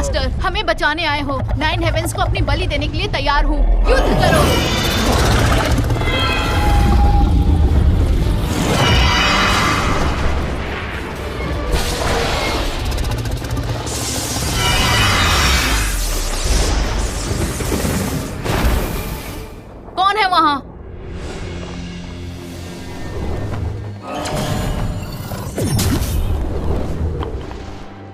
Master, हमें बचाने आए हो। 9 हेवेंस को अपनी बलि देने के लिए तैयार हूँ। युद्ध करो। कौन है वहाँ?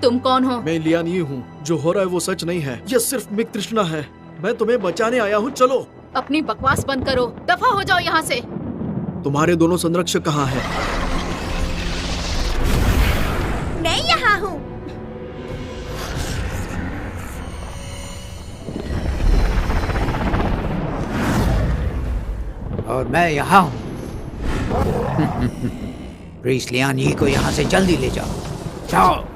तुम कौन हो? मैं लियान यी हूँ। जो हो रहा है वो सच नहीं है, ये सिर्फ मिक तृष्णा है। मैं तुम्हें बचाने आया हूँ, चलो। अपनी बकवास बंद करो, दफा हो जाओ यहाँ से। तुम्हारे दोनों संरक्षक कहाँ हैं? मैं यहाँ हूँ। और मैं यहाँ हूँ। प्रीस्ट लियान यी को यहाँ से जल्दी ले जाओ। जाओ।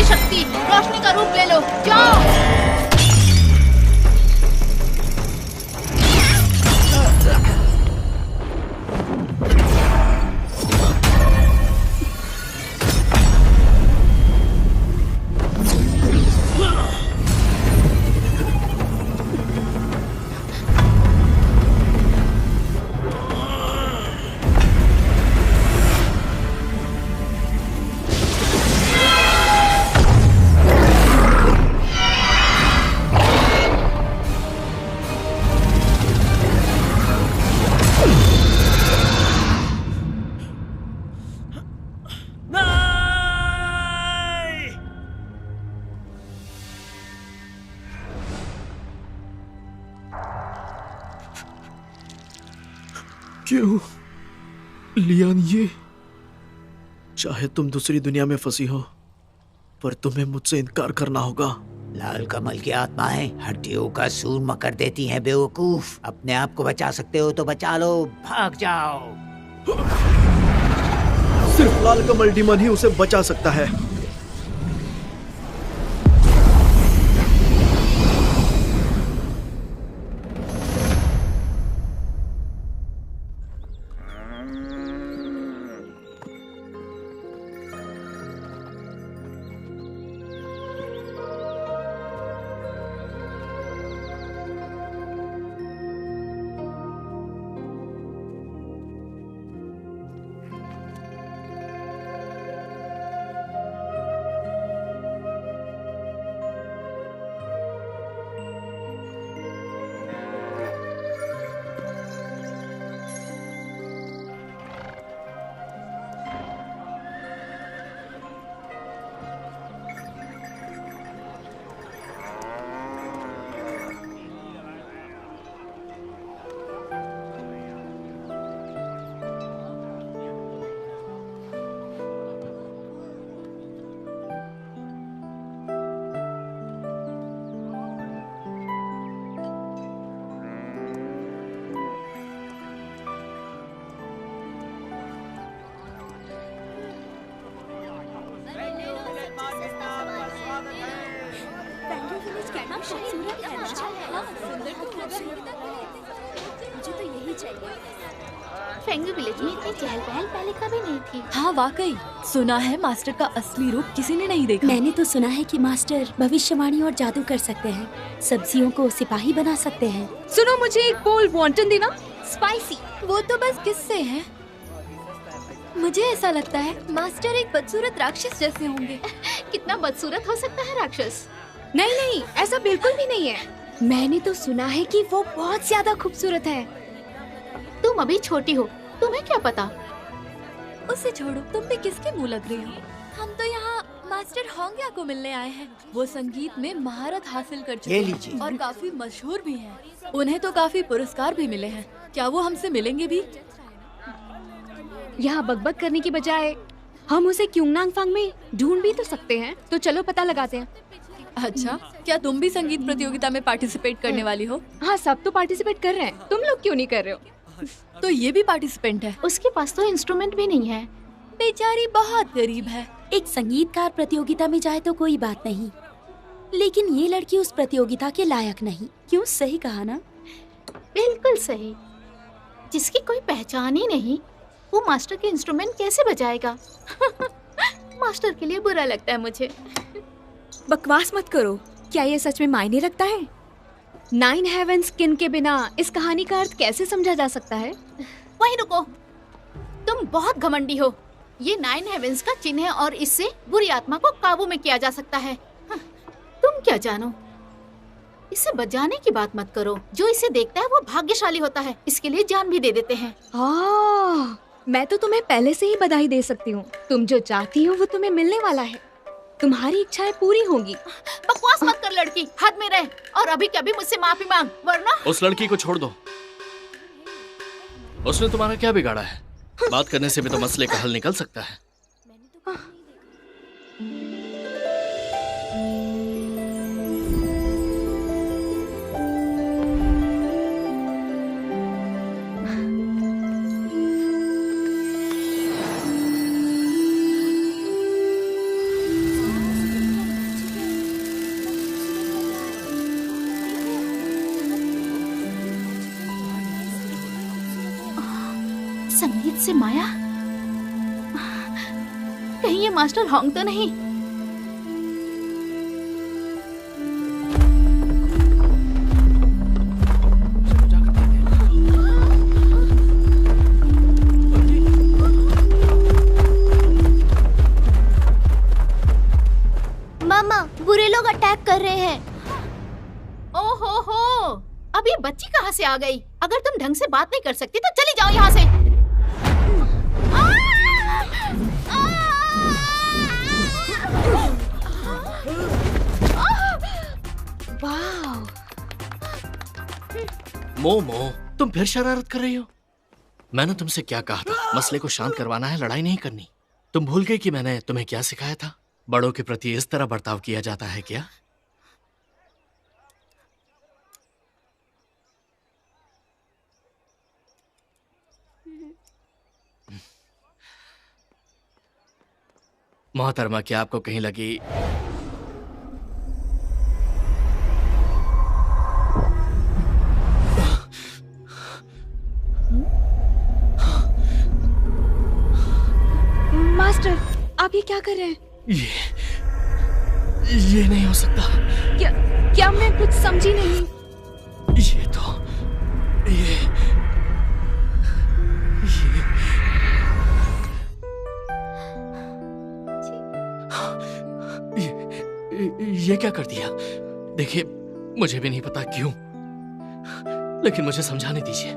शक्ति, रोशनी का रूप ले लो, जाओ। क्यों लियान यी? चाहे तुम दूसरी दुनिया में फंसी हो, पर तुम्हें मुझसे इनकार करना होगा। लाल कमल की आत्माएं हड्डियों का सूरमा कर देती हैं बेवकूफ। अपने आप को बचा सकते हो तो बचा लो, भाग जाओ। सिर्फ लाल कमल डीमन ही उसे बचा सकता है। मुझे तो यही चाहिए। फेंगू विलेज में इतनी चहल पहल पहले कभी नहीं थी। हाँ वाकई, सुना है मास्टर का असली रूप किसी ने नहीं देखा। मैंने तो सुना है कि मास्टर भविष्यवाणी और जादू कर सकते हैं, सब्जियों को सिपाही बना सकते हैं। सुनो, मुझे एक बोल वॉन्टन देना, स्पाइसी। वो तो बस किस्से हैं। मुझे ऐसा लगता है मास्टर एक बदसूरत राक्षस जैसे होंगे। कितना बदसूरत हो सकता है राक्षस? नहीं नहीं, ऐसा बिल्कुल भी नहीं है। मैंने तो सुना है कि वो बहुत ज्यादा खूबसूरत है। तुम अभी छोटी हो, तुम्हें क्या पता। उसे छोड़ो, तुम भी किसके मुंह लग रही हो? हम तो यहाँ मास्टर होंग्या को मिलने आए हैं। वो संगीत में महारत हासिल कर चुके हैं और काफी मशहूर भी हैं। उन्हें तो काफी पुरस्कार भी मिले हैं। क्या वो हमसे मिलेंगे भी? यहाँ बकबक करने की बजाय हम उसे क्योंगनांगफांग में ढूंढ भी तो सकते हैं। तो चलो पता लगाते हैं। अच्छा, क्या तुम भी संगीत प्रतियोगिता में पार्टिसिपेट करने वाली हो? हाँ, सब तो पार्टिसिपेट कर रहे हैं, तुम लोग क्यों नहीं कर रहे हो? तो ये भी पार्टिसिपेंट है? उसके पास तो इंस्ट्रूमेंट भी नहीं है। बेचारी बहुत गरीब है। एक संगीतकार प्रतियोगिता में जाए तो कोई बात नहीं, लेकिन ये लड़की उस प्रतियोगिता के लायक नहीं। क्यों? सही कहा ना? बिल्कुल सही। जिसकी कोई पहचान ही नहीं, वो मास्टर के इंस्ट्रूमेंट कैसे बजाएगा? मास्टर के लिए बुरा लगता है मुझे। बकवास मत करो। क्या ये सच में मायने रखता है? 9 हेवेंस किन के बिना इस कहानी का अर्थ कैसे समझा जा सकता है? वहीं रुको, तुम बहुत घमंडी हो। ये 9 हेवेंस का चिन्ह है और इससे बुरी आत्मा को काबू में किया जा सकता है। तुम क्या जानो? इसे बजाने की बात मत करो। जो इसे देखता है वो भाग्यशाली होता है, इसके लिए जान भी दे देते हैं। मैं तो तुम्हें पहले से ही बधाई दे सकती हूँ। तुम जो चाहती हो वो तुम्हें मिलने वाला है। तुम्हारी इच्छाएं पूरी होंगी। बकवास मत कर लड़की, हद में रह। और अभी कभी मुझसे माफी मांग, वरना। उस लड़की को छोड़ दो। उसने तुम्हारा क्या बिगाड़ा है? बात करने से भी तो मसले का हल निकल सकता है। संगीत से माया? कहीं ये मास्टर होंग तो नहीं? मामा, बुरे लोग अटैक कर रहे हैं। ओहो, अब ये बच्ची कहाँ से आ गई? अगर तुम ढंग से बात नहीं कर सकती तो चली जाओ यहाँ से। मोमो, तुम फिर शरारत कर रही हो? मैंने तुमसे क्या कहा था? मसले को शांत करवाना है, लड़ाई नहीं करनी। तुम भूल गई कि मैंने तुम्हें क्या सिखाया था? बड़ों के प्रति इस तरह बर्ताव किया जाता है क्या? मोहतरमा, क्या आपको कहीं लगी? मास्टर, आप ये क्या कर रहे हैं? ये नहीं हो सकता। क्या मैं कुछ समझी नहीं? ये क्या कर दिया? देखिए, मुझे भी नहीं पता क्यों, लेकिन मुझे समझाने दीजिए।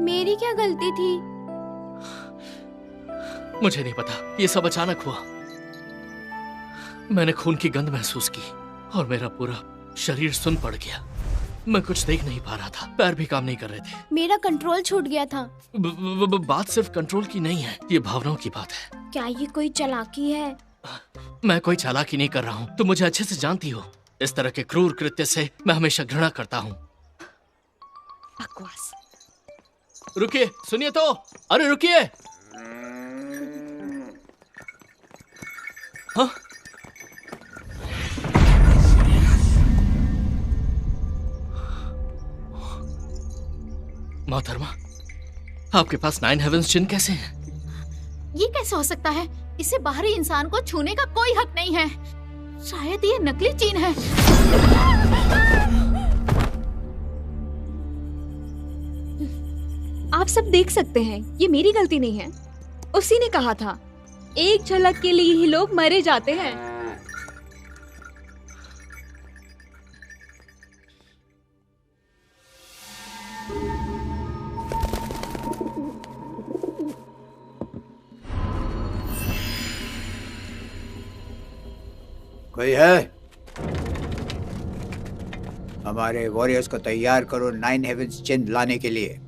मेरी क्या गलती थी? मुझे नहीं पता, ये सब अचानक हुआ। मैंने खून की गंध महसूस की और मेरा पूरा शरीर सुन्न पड़ गया। मैं कुछ देख नहीं पा रहा था, पैर भी काम नहीं कर रहे थे। मेरा कंट्रोल छूट गया था। बात सिर्फ कंट्रोल की नहीं है, ये भावनाओं की बात है। क्या ये कोई चालाकी है? मैं कोई चालाकी नहीं कर रहा हूँ, तुम मुझे अच्छे से जानती हो। इस तरह के क्रूर कृत्य से मैं हमेशा घृणा करता हूँ। बकवास। रुकिए, सुनिए तो। अरे रुकिए। हाँ? मोहतरमा, आपके पास 9 हेवेंस चिन्ह कैसे हैं? ये कैसे हो सकता है? इसे बाहरी इंसान को छूने का कोई हक नहीं है। शायद ये नकली चिन्ह है। आप सब देख सकते हैं, ये मेरी गलती नहीं है। उसी ने कहा था, एक झलक के लिए ही लोग मरे जाते हैं। कोई है? हमारे वॉरियर्स को तैयार करो 9 हेवेंस चिन्ह लाने के लिए।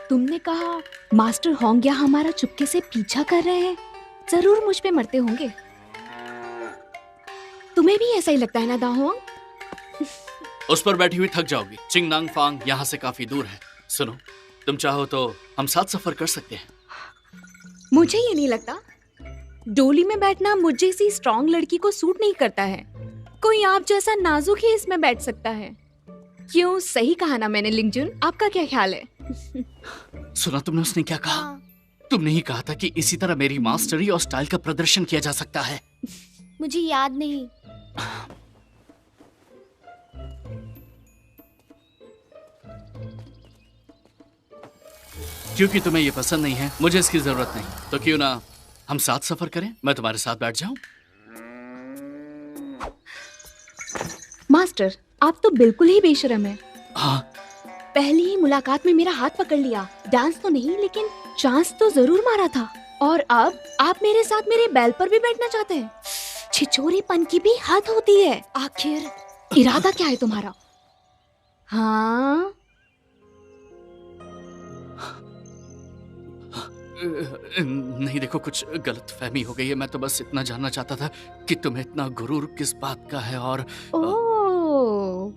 तुमने कहा मास्टर होंग्या हमारा चुपके से पीछा कर रहे हैं। जरूर मुझ पे मरते होंगे। तुम्हें भी ऐसा ही लगता है ना दाहोंग? उस पर बैठी हुई थक जाओगी। चिंगनांग फांग यहाँ से काफी दूर है। सुनो, तुम चाहो तो हम साथ सफर कर सकते हैं। मुझे ये नहीं लगता। डोली में बैठना मुझ जैसी स्ट्रॉन्ग लड़की को सूट नहीं करता है। कोई आप जैसा नाजुक ही इसमें बैठ सकता है। क्यों, सही कहा ना मैंने लिंगजुन? आपका क्या ख्याल है? सुना तुमने उसने क्या कहा? तुमने ही कहा था कि इसी तरह मेरी मास्टरी और स्टाइल का प्रदर्शन किया जा सकता है। मुझे याद नहीं। क्योंकि तुम्हें ये पसंद नहीं है, मुझे इसकी जरूरत नहीं, तो क्यों ना हम साथ सफर करें? मैं तुम्हारे साथ बैठ जाऊं? मास्टर, आप तो बिल्कुल ही बेशर्म है। हाँ। पहली ही मुलाकात में मेरा हाथ पकड़ लिया। डांस तो नहीं, लेकिन चांस तो जरूर मारा था। और अब आप मेरे साथ मेरे बैल पर भी बैठना चाहते हैं। छिछोरेपन की भी हद होती है। आखिर इरादा क्या है तुम्हारा? हाँ, नहीं, देखो, कुछ गलत फहमी हो गई है। मैं तो बस इतना जानना चाहता था कि तुम्हें इतना गुरूर किस बात का है। और ओह,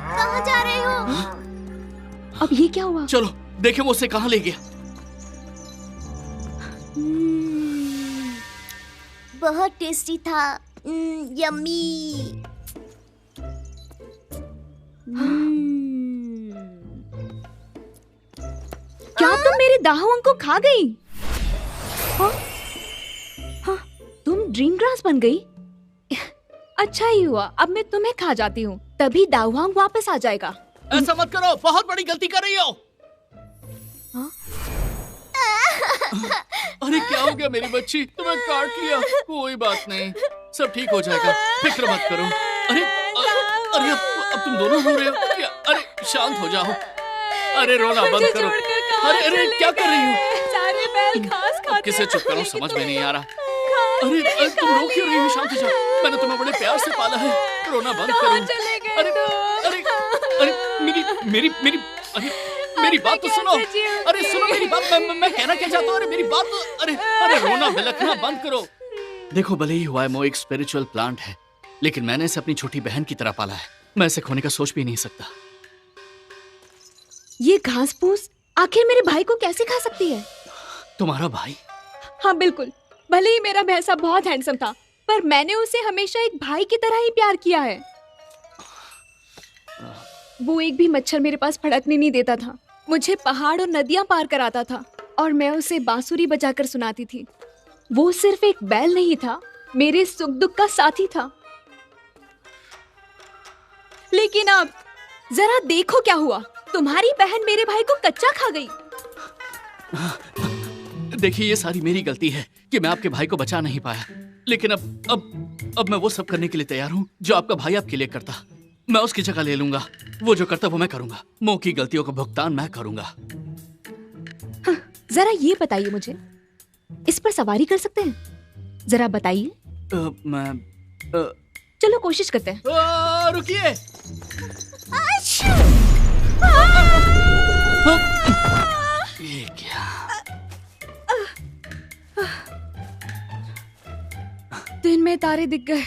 कहाँ जा रहे हो? अब ये क्या हुआ? चलो देखे वो उसे कहाँ ले गया। बहुत टेस्टी था। यम्मी। क्या तुम मेरे दाहुआंग को खा गई? हाँ? हाँ, तुम ड्रीम ग्रास बन गई? अच्छा ही हुआ, अब मैं तुम्हें खा जाती हूँ, तभी दाहुआंग वापस आ जाएगा। ऐसा मत करो, बहुत बड़ी गलती कर रही हो। हाँ? अरे क्या हो गया मेरी बच्ची? तुम्हें काट लिया। कोई बात नहीं, सब ठीक हो जाएगा, फिक्र मत करो। अरे अरे अब तुम दोनों रो रहे हो क्या? अरे शांत हो जाओ। अरे रोना बंद करो। अरे अरे क्या कर रही हो? सारे बैल घास खाते हैं। किसे चुप करो, समझ में नहीं आ रहा। अरे तुम रो क्यों रही हो? शांत हो जाओ। मैंने तुम्हें बड़े प्यार से पाला है, रोना बंद करो। अरे अरे अरे मेरी बात तो सुनो। अरे सुनो मेरी बात, मैं कहना क्या चाहता हूँ। अरे मेरी बात तो, अरे रोना बिलखना बंद करो। देखो, भले ही हुआ है वो एक स्पिरिचुअल प्लांट है, लेकिन मैंने इसे अपनी छोटी बहन की तरह पाला है। मैं इसे खोने का सोच भी नहीं सकता। ये घास फूस आखिर मेरे भाई को कैसे खा सकती है? तुम्हारा भाई? हाँ बिल्कुल। भले ही मेरा भैंसा बहुत हैंडसम था, पर मैंने उसे हमेशा एक भाई की तरह ही प्यार किया है। वो एक भी मच्छर मेरे पास फड़कने नहीं देता था, मुझे पहाड़ और नदियां पार कराता था, और मैं उसे बांसुरी बजाकर सुनाती थी। वो सिर्फ एक बैल नहीं था, मेरे सुख दुख का साथी था। लेकिन अब जरा देखो क्या हुआ। तुम्हारी बहन मेरे भाई को कच्चा खा गई। देखिए, ये सारी मेरी गलती है कि मैं आपके भाई को बचा नहीं पाया, लेकिन अब मैं वो सब करने के लिए तैयार हूँ जो आपका भाई आपके लिए करता। मैं उसकी जगह ले लूंगा। वो जो करता वो मैं करूंगा। मो की गलतियों का भुगतान मैं करूंगा। हाँ, जरा ये बताइए मुझे, इस पर सवारी कर सकते हैं? जरा बताइए। चलो कोशिश करते हैं। रुकिए। ये क्या? दिन में तारे दिख गए।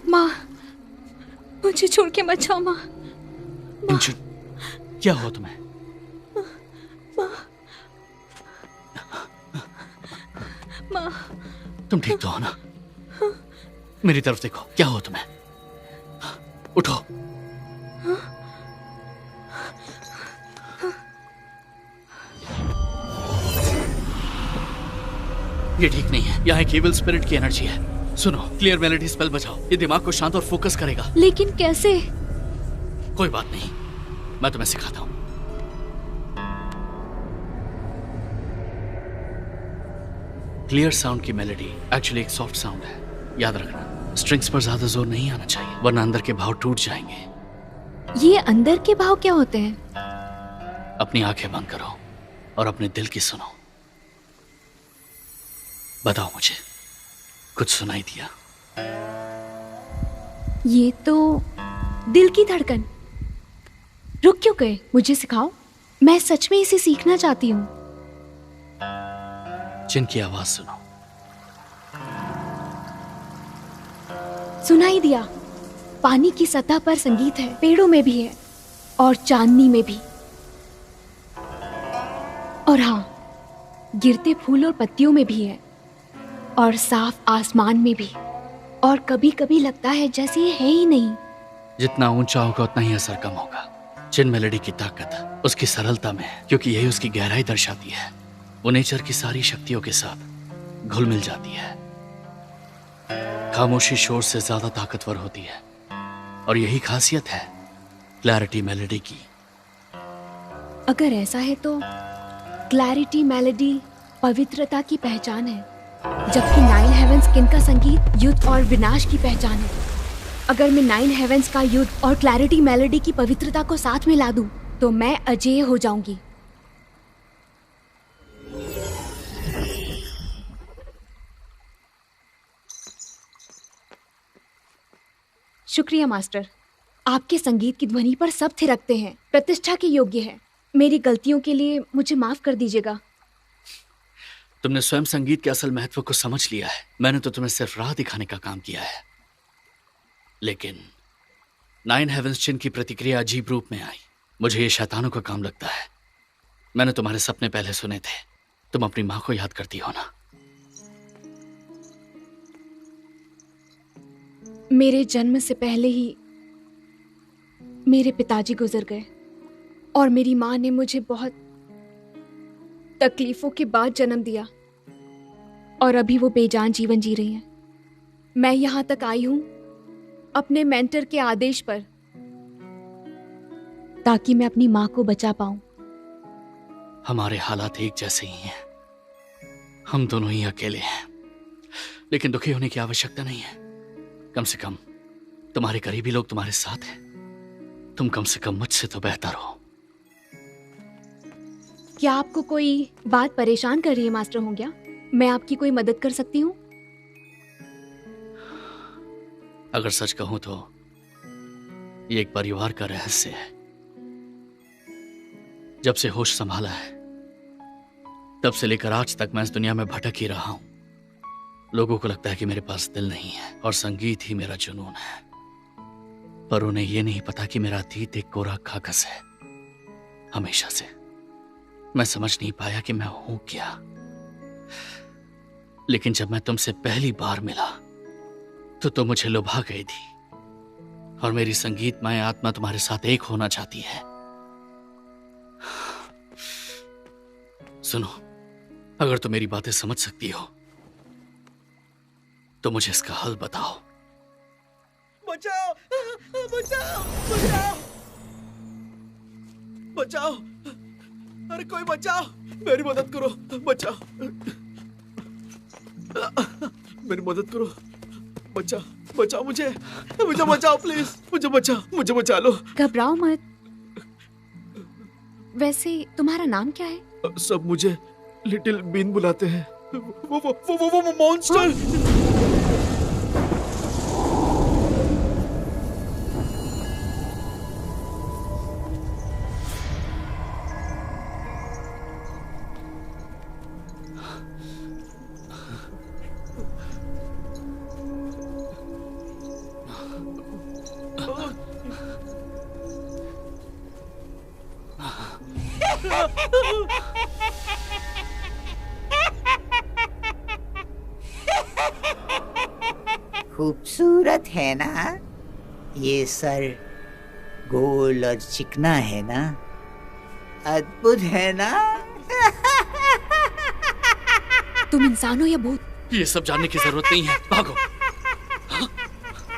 माँ, मुझे छोड़ के मत जाओ माँ। क्या हुआ तुम्हें? माँ, तुम ठीक तो हो ना? मेरी तरफ देखो, क्या हुआ तुम्हें? उठो। ये ठीक नहीं है, यहाँ एक इविल स्पिरिट की एनर्जी है। सुनो, क्लियर मेलोडी स्पेल बजाओ, ये दिमाग को शांत और फोकस करेगा। लेकिन कैसे? कोई बात नहीं, मैं तुम्हें सिखाता हूँ। क्लियर साउंड की मेलोडी एक्चुअली एक सॉफ्ट साउंड है। याद रखना, स्ट्रिंग्स पर ज्यादा जोर नहीं आना चाहिए, वरना अंदर के भाव टूट जाएंगे। ये अंदर के भाव क्या होते हैं? अपनी आंखें बंद करो और अपने दिल की सुनो। बताओ मुझे, कुछ सुनाई दिया? ये तो दिल की धड़कन। रुक क्यों गए? मुझे सिखाओ, मैं सच में इसे सीखना चाहती हूँ। जिनकी आवाज सुनो। सुनाई दिया। पानी की सतह पर संगीत है, पेड़ों में भी है और चांदनी में भी। और हाँ, गिरते फूल और पत्तियों में भी है और साफ आसमान में भी। और कभी कभी लगता है जैसे ये है ही नहीं। जितना ऊंचा होगा उतना ही असर कम होगा। चिन मेलोडी की ताकत उसकी सरलता में है, क्योंकि यही उसकी गहराई दर्शाती है। वो नेचर की सारी शक्तियों के साथ घुल मिल जाती है। खामोशी शोर से ज्यादा ताकतवर होती है और यही खासियत है क्लैरिटी मेलोडी की। अगर ऐसा है तो क्लैरिटी मेलोडी पवित्रता की पहचान है, जबकि नाइन हेवेंस किन का संगीत युद्ध और विनाश की पहचान है। अगर मैं नाइन हेवेंस का युद्ध और क्लैरिटी मेलोडी की पवित्रता को साथ में ला दूं, तो मैं अजेय हो जाऊंगी। शुक्रिया मास्टर, आपके संगीत की ध्वनि पर सब थिरकते हैं, प्रतिष्ठा के योग्य है। मेरी गलतियों के लिए मुझे माफ कर दीजिएगा। तुमने स्वयं संगीत के असल महत्व को समझ लिया है। मैंने तो तुम्हें सिर्फ राह दिखाने का काम किया है। लेकिन नाइन हेवेंस चिन की प्रतिक्रिया अजीब रूप में आई। मुझे ये शैतानों का काम लगता है। मैंने तुम्हारे सपने पहले सुने थे। तुम अपनी माँ को याद करती हो ना? मेरे जन्म से पहले ही मेरे पिताजी गुजर गए और मेरी माँ ने मुझे बहुत तकलीफों के बाद जन्म दिया और अभी वो बेजान जीवन जी रही हैं। मैं यहाँ तक आई हूँ अपने मेंटर के आदेश पर, ताकि मैं अपनी माँ को बचा पाऊं। हमारे हालात एक जैसे ही हैं। हम दोनों ही अकेले हैं, लेकिन दुखी होने की आवश्यकता नहीं है। कम से कम तुम्हारे करीबी लोग तुम्हारे साथ हैं। तुम कम से कम मुझसे तो बेहतर हो। क्या आपको कोई बात परेशान कर रही है मास्टर होंग्या? मैं आपकी कोई मदद कर सकती हूँ? अगर सच कहूं तो ये एक परिवार का रहस्य है। जब से होश संभाला है तब से लेकर आज तक मैं इस दुनिया में भटक ही रहा हूं। लोगों को लगता है कि मेरे पास दिल नहीं है और संगीत ही मेरा जुनून है, पर उन्हें यह नहीं पता कि मेरा अतीत एक कोरा कागज है। हमेशा से मैं समझ नहीं पाया कि मैं हूं क्या। लेकिन जब मैं तुमसे पहली बार मिला तो तुम मुझे लुभा गई थी और मेरी संगीतमय आत्मा तुम्हारे साथ एक होना चाहती है। सुनो, अगर तुम मेरी बातें समझ सकती हो तो मुझे इसका हल बताओ। बचाओ! बचाओ! बचाओ! बचाओ! अरे कोई बचाओ! मेरी मदद करो! बचाओ! मेरी मदद करो! बचाओ! बचाओ मुझे! मुझे बचाओ प्लीज! मुझे बचाओ! मुझे बचा लो! घबराओ मत। वैसे तुम्हारा नाम क्या है? सब मुझे लिटिल बीन बुलाते हैं। वो मॉन्स्टर! खूबसूरत है ना ये सर, गोल और चिकना है ना, अद्भुत है ना। तुम इंसान हो या भूत? ये सब जानने की जरूरत नहीं है, भागो। हाँ?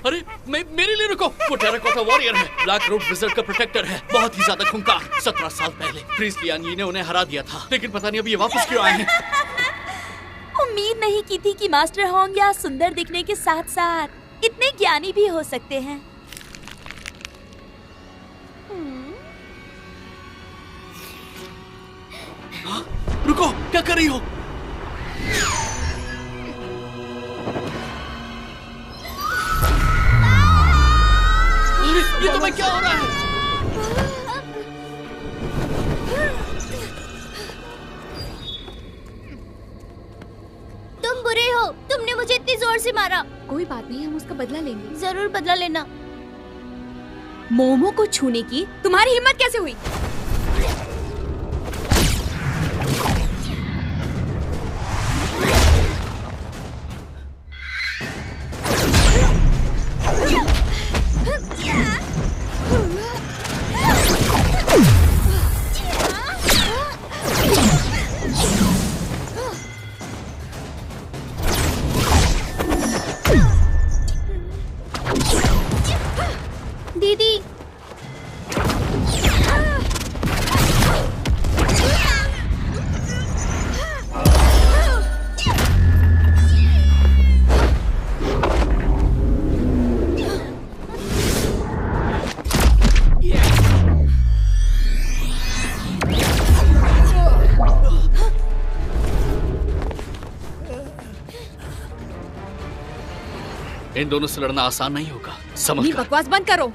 अरे मेरे लिए रुको। वो टेराकोटा वॉरियर है, ब्लैक रूट विज़र्ड का प्रोटेक्टर है, बहुत ही ज्यादा खूंखार। 17 साल पहले प्रीस्ट लियानी ने उन्हें हरा दिया था, लेकिन पता नहीं अभी ये वापस क्यों आए हैं। उम्मीद नहीं की थी कि मास्टर होंग्या सुंदर दिखने के साथ साथ इतने ज्ञानी भी हो सकते हैं। हाँ? रुको, क्या कर रही हो? क्या हो रहा है? तुम बुरे हो, तुमने मुझे इतनी जोर से मारा। कोई बात नहीं, हम उसका बदला लेंगे। जरूर बदला लेना। मोमो को छूने की तुम्हारी हिम्मत कैसे हुई? दीदी, इन दोनों से लड़ना आसान नहीं होगा, समझ अपनी कर। बकवास बंद करो।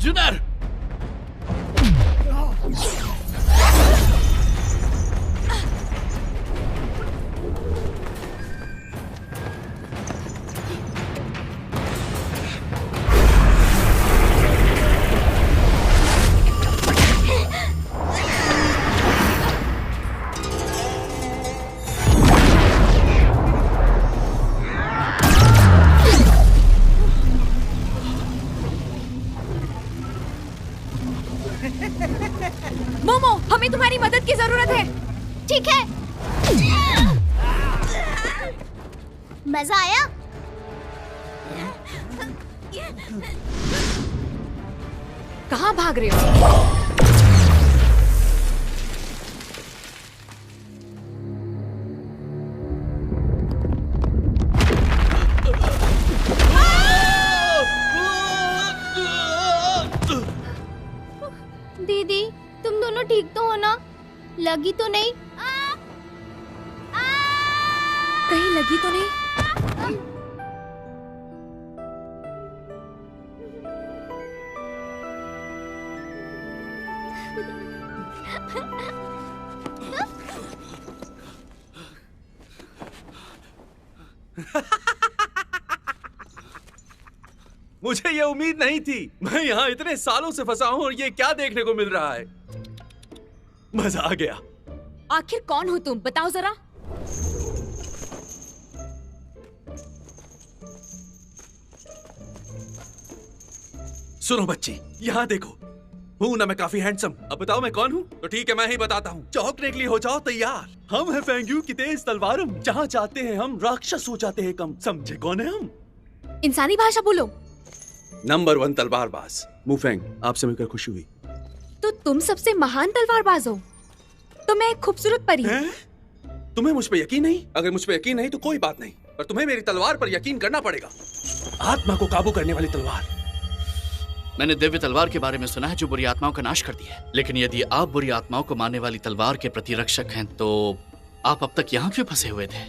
जुनर! मोमो, हमें तुम्हारी मदद की जरूरत है। ठीक है। मजा आया? कहाँ भाग रहे हो? दीदी, तुम दोनों ठीक तो हो ना? लगी तो नहीं? कहीं लगी तो नहीं? मुझे ये उम्मीद नहीं थी। मैं यहाँ इतने सालों से फंसा हूँ और ये क्या देखने को मिल रहा है। मजा आ गया। आखिर कौन हो तुम, बताओ जरा। सुनो बच्ची, यहाँ देखो। हूँ ना मैं काफी हैंडसम। अब बताओ मैं कौन हूँ? तो ठीक है, मैं ही बताता हूँ। चौंकने के लिए हो जाओ तैयार। हम हैं फेंग्यू की तेज तलवारम। जहाँ चाहते हैं हम राक्षस हो जाते हैं कम। समझे कौन है हम? इंसानी भाषा बोलो। नंबर 1 तलवारबाज मुफेंग। आपसे मिलकर खुशी हुई। तो तुम सबसे महान तलवारबाज हो। तो मैं एक खूबसूरत परी हूँ। हैं? तुम्हें मुझ पे यकीन नहीं? अगर मुझ पे यकीन नहीं तो कोई बात नहीं, पर तुम्हें मेरी तलवार पर यकीन करना पड़ेगा। आत्मा को काबू करने वाली तलवार। मैंने दिव्य तलवार के बारे में सुना है जो बुरी आत्माओं का नाश करती है, लेकिन यदि आप बुरी आत्माओं को मारने वाली तलवार के प्रतिरक्षक हैं तो आप अब तक यहाँ क्यों फंसे हुए थे?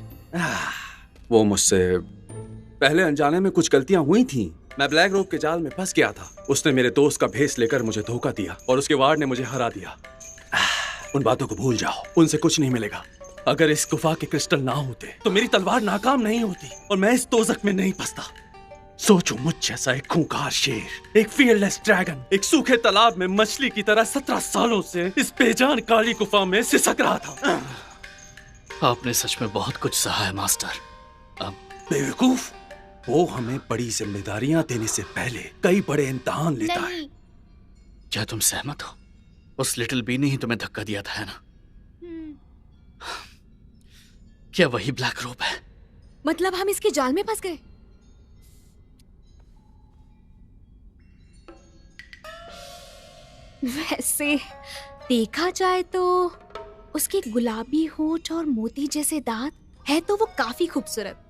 वो मुझसे पहले अनजाने में कुछ गलतियां हुई थी। मैं ब्लैक रोक के जाल में फंस गया था। उसने मेरे दोस्त का भेस लेकर मुझे धोखा दिया और उसके वार ने मुझे हरा दिया। उन बातों को भूल जाओ, उनसे कुछ नहीं मिलेगा। अगर इस गुफा के क्रिस्टल ना होते तो मेरी तलवार नाकाम नहीं होती और मैं इस दोजख में नहीं फंसता। सोचो, मुझ जैसा एक खूंखार शेर, एक फियरलेस ड्रैगन, एक सूखे तालाब में मछली की तरह 17 सालों से इस बेजान काली गुफा में सिसक रहा था। आपने सच में बहुत कुछ सहा है मास्टर। बेवकूफ, वो हमें बड़ी जिम्मेदारियां देने से पहले कई बड़े इम्तिहान लेता है। क्या तुम सहमत हो? उस लिटिल बी ने ही तुम्हें धक्का दिया था, है ना? क्या वही ब्लैक रोब है? मतलब हम इसके जाल में फंस गए? वैसे देखा जाए तो उसके गुलाबी होंठ और मोती जैसे दांत है तो वो काफी खूबसूरत।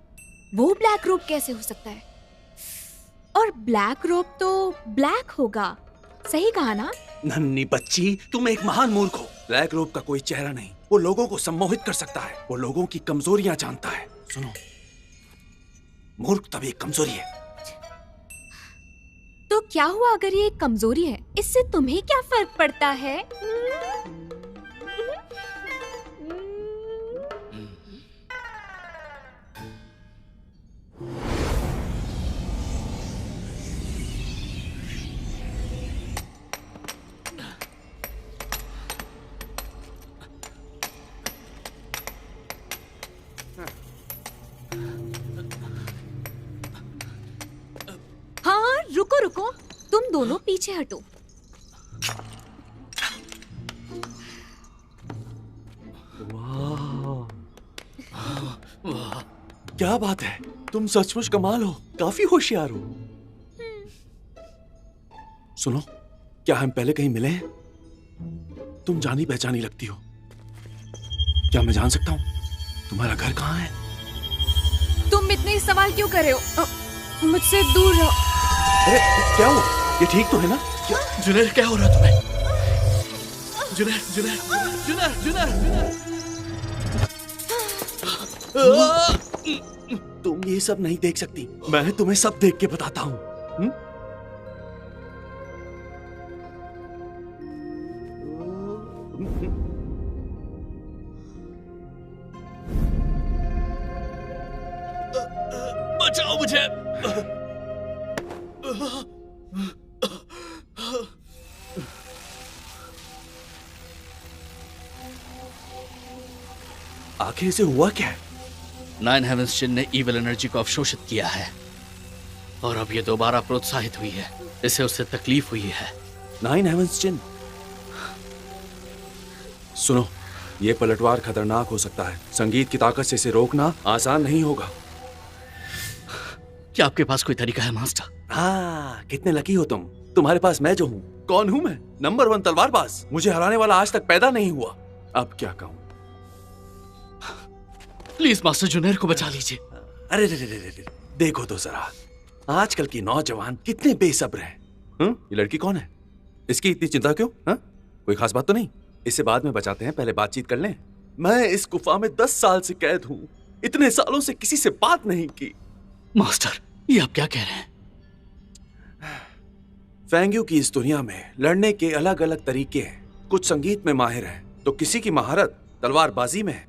वो ब्लैक रोब कैसे हो सकता है? और ब्लैक रोब तो ब्लैक होगा, सही कहा ना? नन्ही बच्ची, तुम एक महान मूर्ख हो। ब्लैक रोब का कोई चेहरा नहीं, वो लोगों को सम्मोहित कर सकता है, वो लोगों की कमजोरियां जानता है। सुनो, मूर्ख तभी कमजोरी है। तो क्या हुआ अगर ये एक कमजोरी है? इससे तुम्हें क्या फर्क पड़ता है? हाँ, रुको रुको, तुम दोनों पीछे हटो। वाह, क्या बात है, तुम सचमुच कमाल हो, काफी होशियार हो। सुनो, क्या हम पहले कहीं मिले हैं? तुम जानी पहचानी लगती हो। क्या मैं जान सकता हूँ तुम्हारा घर कहाँ है? तुम इतने सवाल क्यों कर रहे हो? मुझसे दूर रहो। अरे क्या हुआ? ये ठीक तो है ना? जुनैर, क्या हो रहा तुम्हें? जुनैर, जुनैर, जुनैर, जुनैर, जुनैर। तुम ये सब नहीं देख सकती, मैं तुम्हें सब देख के बताता हूँ। बचाओ मुझे। आखिर इसे हुआ क्या है? 9 हेवेंस चिन्ह ने इविल एनर्जी को अवशोषित किया है और अब ये दोबारा प्रोत्साहित हुई है। इसे उससे तकलीफ हुई है। 9 हेवेंस चिन्ह। सुनो, ये पलटवार खतरनाक हो सकता है। संगीत की ताकत से इसे रोकना आसान नहीं होगा। क्या आपके पास कोई तरीका है मास्टर? हाँ, कितने लकी हो तुम। तुम्हारे पास मैं जो हूँ। कौन हूँ मैं? नंबर 1 तलवारबाज। मुझे हराने वाला आज तक पैदा नहीं हुआ। अब क्या कहूँ? प्लीज मास्टर, जुनैर को बचा लीजिए। अरे रे रे रे रे, देखो तो जरा, आजकल की नौजवान कितने बेसब्र हैं। ये लड़की कौन है? इसकी इतनी चिंता क्यों? कोई खास बात तो नहीं? इसे बाद में बचाते हैं, पहले बातचीत कर लें। मैं इस गुफा में 10 साल से कैद हूँ। इतने सालों से किसी से बात नहीं की। मास्टर, ये आप क्या कह रहे हैं? फेंग्यू की इस दुनिया में लड़ने के अलग अलग तरीके हैं। कुछ संगीत में माहिर हैं, तो किसी की महारत तलवारबाजी में है।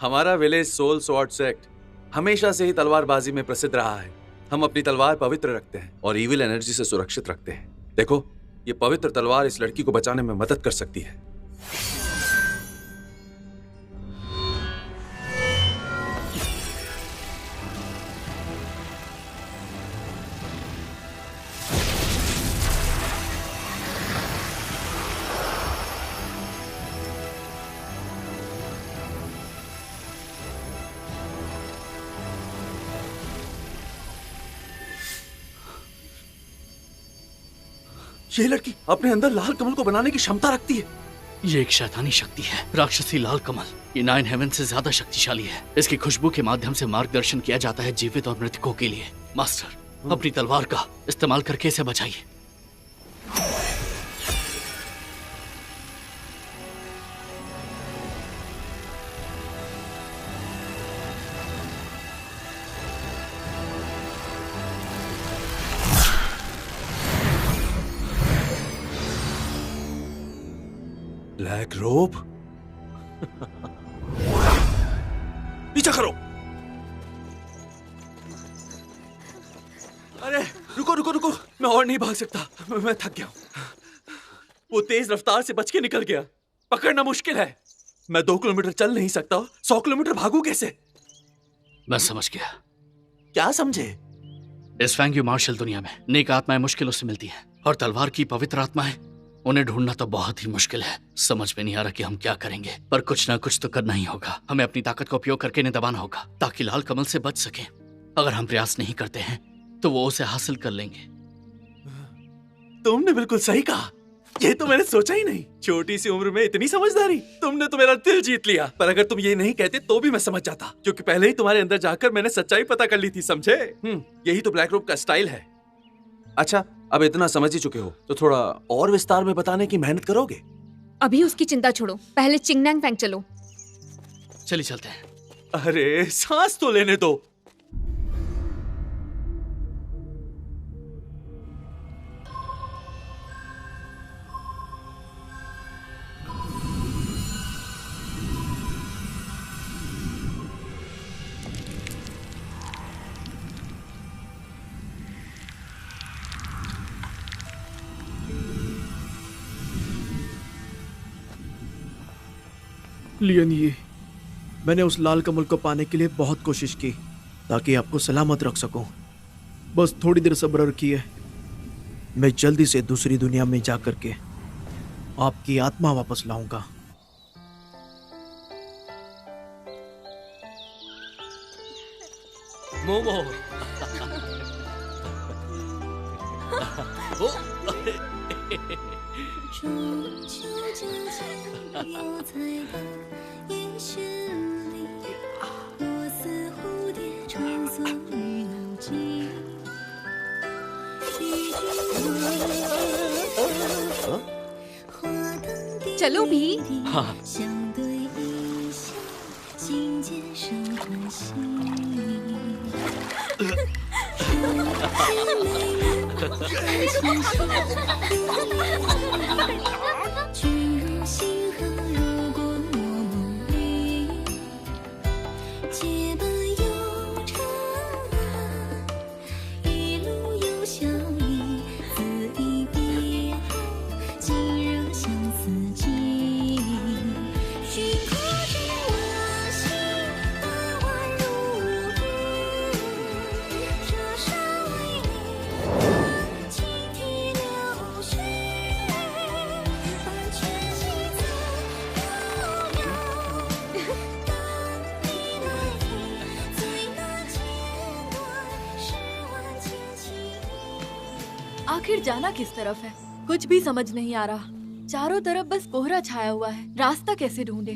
हमारा विलेज सोल स्वॉर्ड सेक्ट हमेशा से ही तलवारबाजी में प्रसिद्ध रहा है। हम अपनी तलवार पवित्र रखते हैं और इविल एनर्जी से सुरक्षित रखते हैं। देखो, ये पवित्र तलवार इस लड़की को बचाने में मदद कर सकती है। ये लड़की अपने अंदर लाल कमल को बनाने की क्षमता रखती है। ये एक शैतानी शक्ति है, राक्षसी लाल कमल। ये 9 हेवन से ज्यादा शक्तिशाली है। इसकी खुशबू के माध्यम से मार्गदर्शन किया जाता है जीवित और मृतकों के लिए। मास्टर, अपनी तलवार का इस्तेमाल करके इसे बचाइए। ब्लैक रोब, पीछा करो। अरे रुको रुको रुको, मैं और नहीं भाग सकता। मैं थक गया हूं। वो तेज रफ्तार से बच के निकल गया। पकड़ना मुश्किल है। मैं 2 किलोमीटर चल नहीं सकता, 100 किलोमीटर भागू कैसे? मैं समझ गया। क्या समझे? इस फेंग्यू मार्शल दुनिया में नेक आत्माएं मुश्किलों से मिलती हैं और तलवार की पवित्र आत्माएं उन्हें ढूंढना तो बहुत ही मुश्किल है। समझ में नहीं आ रहा कि हम क्या करेंगे, पर कुछ ना कुछ तो करना ही होगा। हमें अपनी ताकत का उपयोग करके इन्हें दबाना होगा ताकि लाल कमल से बच सके। अगर हम प्रयास नहीं करते हैं तो वो उसे हासिल कर लेंगे। तुमने बिल्कुल सही कहा, ये तो मैंने सोचा ही नहीं। छोटी सी उम्र में इतनी समझदारी, तुमने तो मेरा दिल जीत लिया। पर अगर तुम ये नहीं कहते तो भी मैं समझ जाता, क्योंकि पहले ही तुम्हारे अंदर जाकर मैंने सच्चाई पता कर ली थी, समझे? यही तो ब्लैक रोब का स्टाइल है। अच्छा, अब इतना समझ ही चुके हो तो थोड़ा और विस्तार में बताने की मेहनत करोगे? अभी उसकी चिंता छोड़ो, पहले चिंगनांग फैंग चलो। चलिए चलते हैं। अरे सांस तो लेने दो। लियन, ये मैंने उस लाल कमल को पाने के लिए बहुत कोशिश की ताकि आपको सलामत रख सकूं। बस थोड़ी देर सब्र रखिए, मैं जल्दी से दूसरी दुनिया में जा करके आपकी आत्मा वापस लाऊंगा। मोमो। ओ, चलो भी। हाँ। आखिर जाना किस तरफ है, कुछ भी समझ नहीं आ रहा। चारों तरफ बस कोहरा छाया हुआ है, रास्ता कैसे ढूंढे?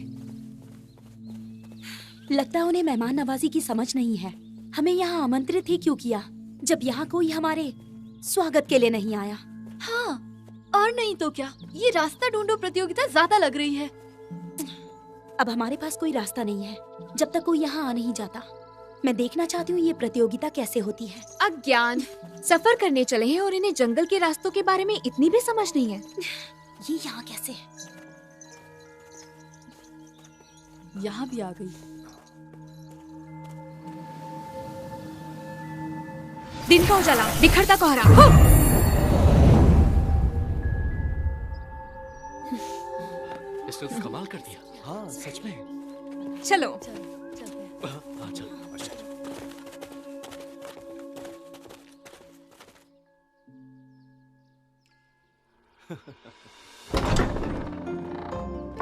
लगता है उन्हें मेहमान नवाजी की समझ नहीं है। हमें यहाँ आमंत्रित ही क्यों किया जब यहाँ कोई हमारे स्वागत के लिए नहीं आया? हाँ, और नहीं तो क्या, ये रास्ता ढूंढो प्रतियोगिता ज्यादा लग रही है। अब हमारे पास कोई रास्ता नहीं है जब तक कोई यहाँ आ नहीं जाता। मैं देखना चाहती हूँ ये प्रतियोगिता कैसे होती है। अज्ञान, सफर करने चले हैं और इन्हें जंगल के रास्तों के बारे में इतनी भी समझ नहीं है। ये यहाँ कैसे है? यहाँ भी आ गई। दिन का उजाला, बिखरता कोहरा। इसने तो कमाल कर दिया। हाँ, सच में। चलो हाँ, चल।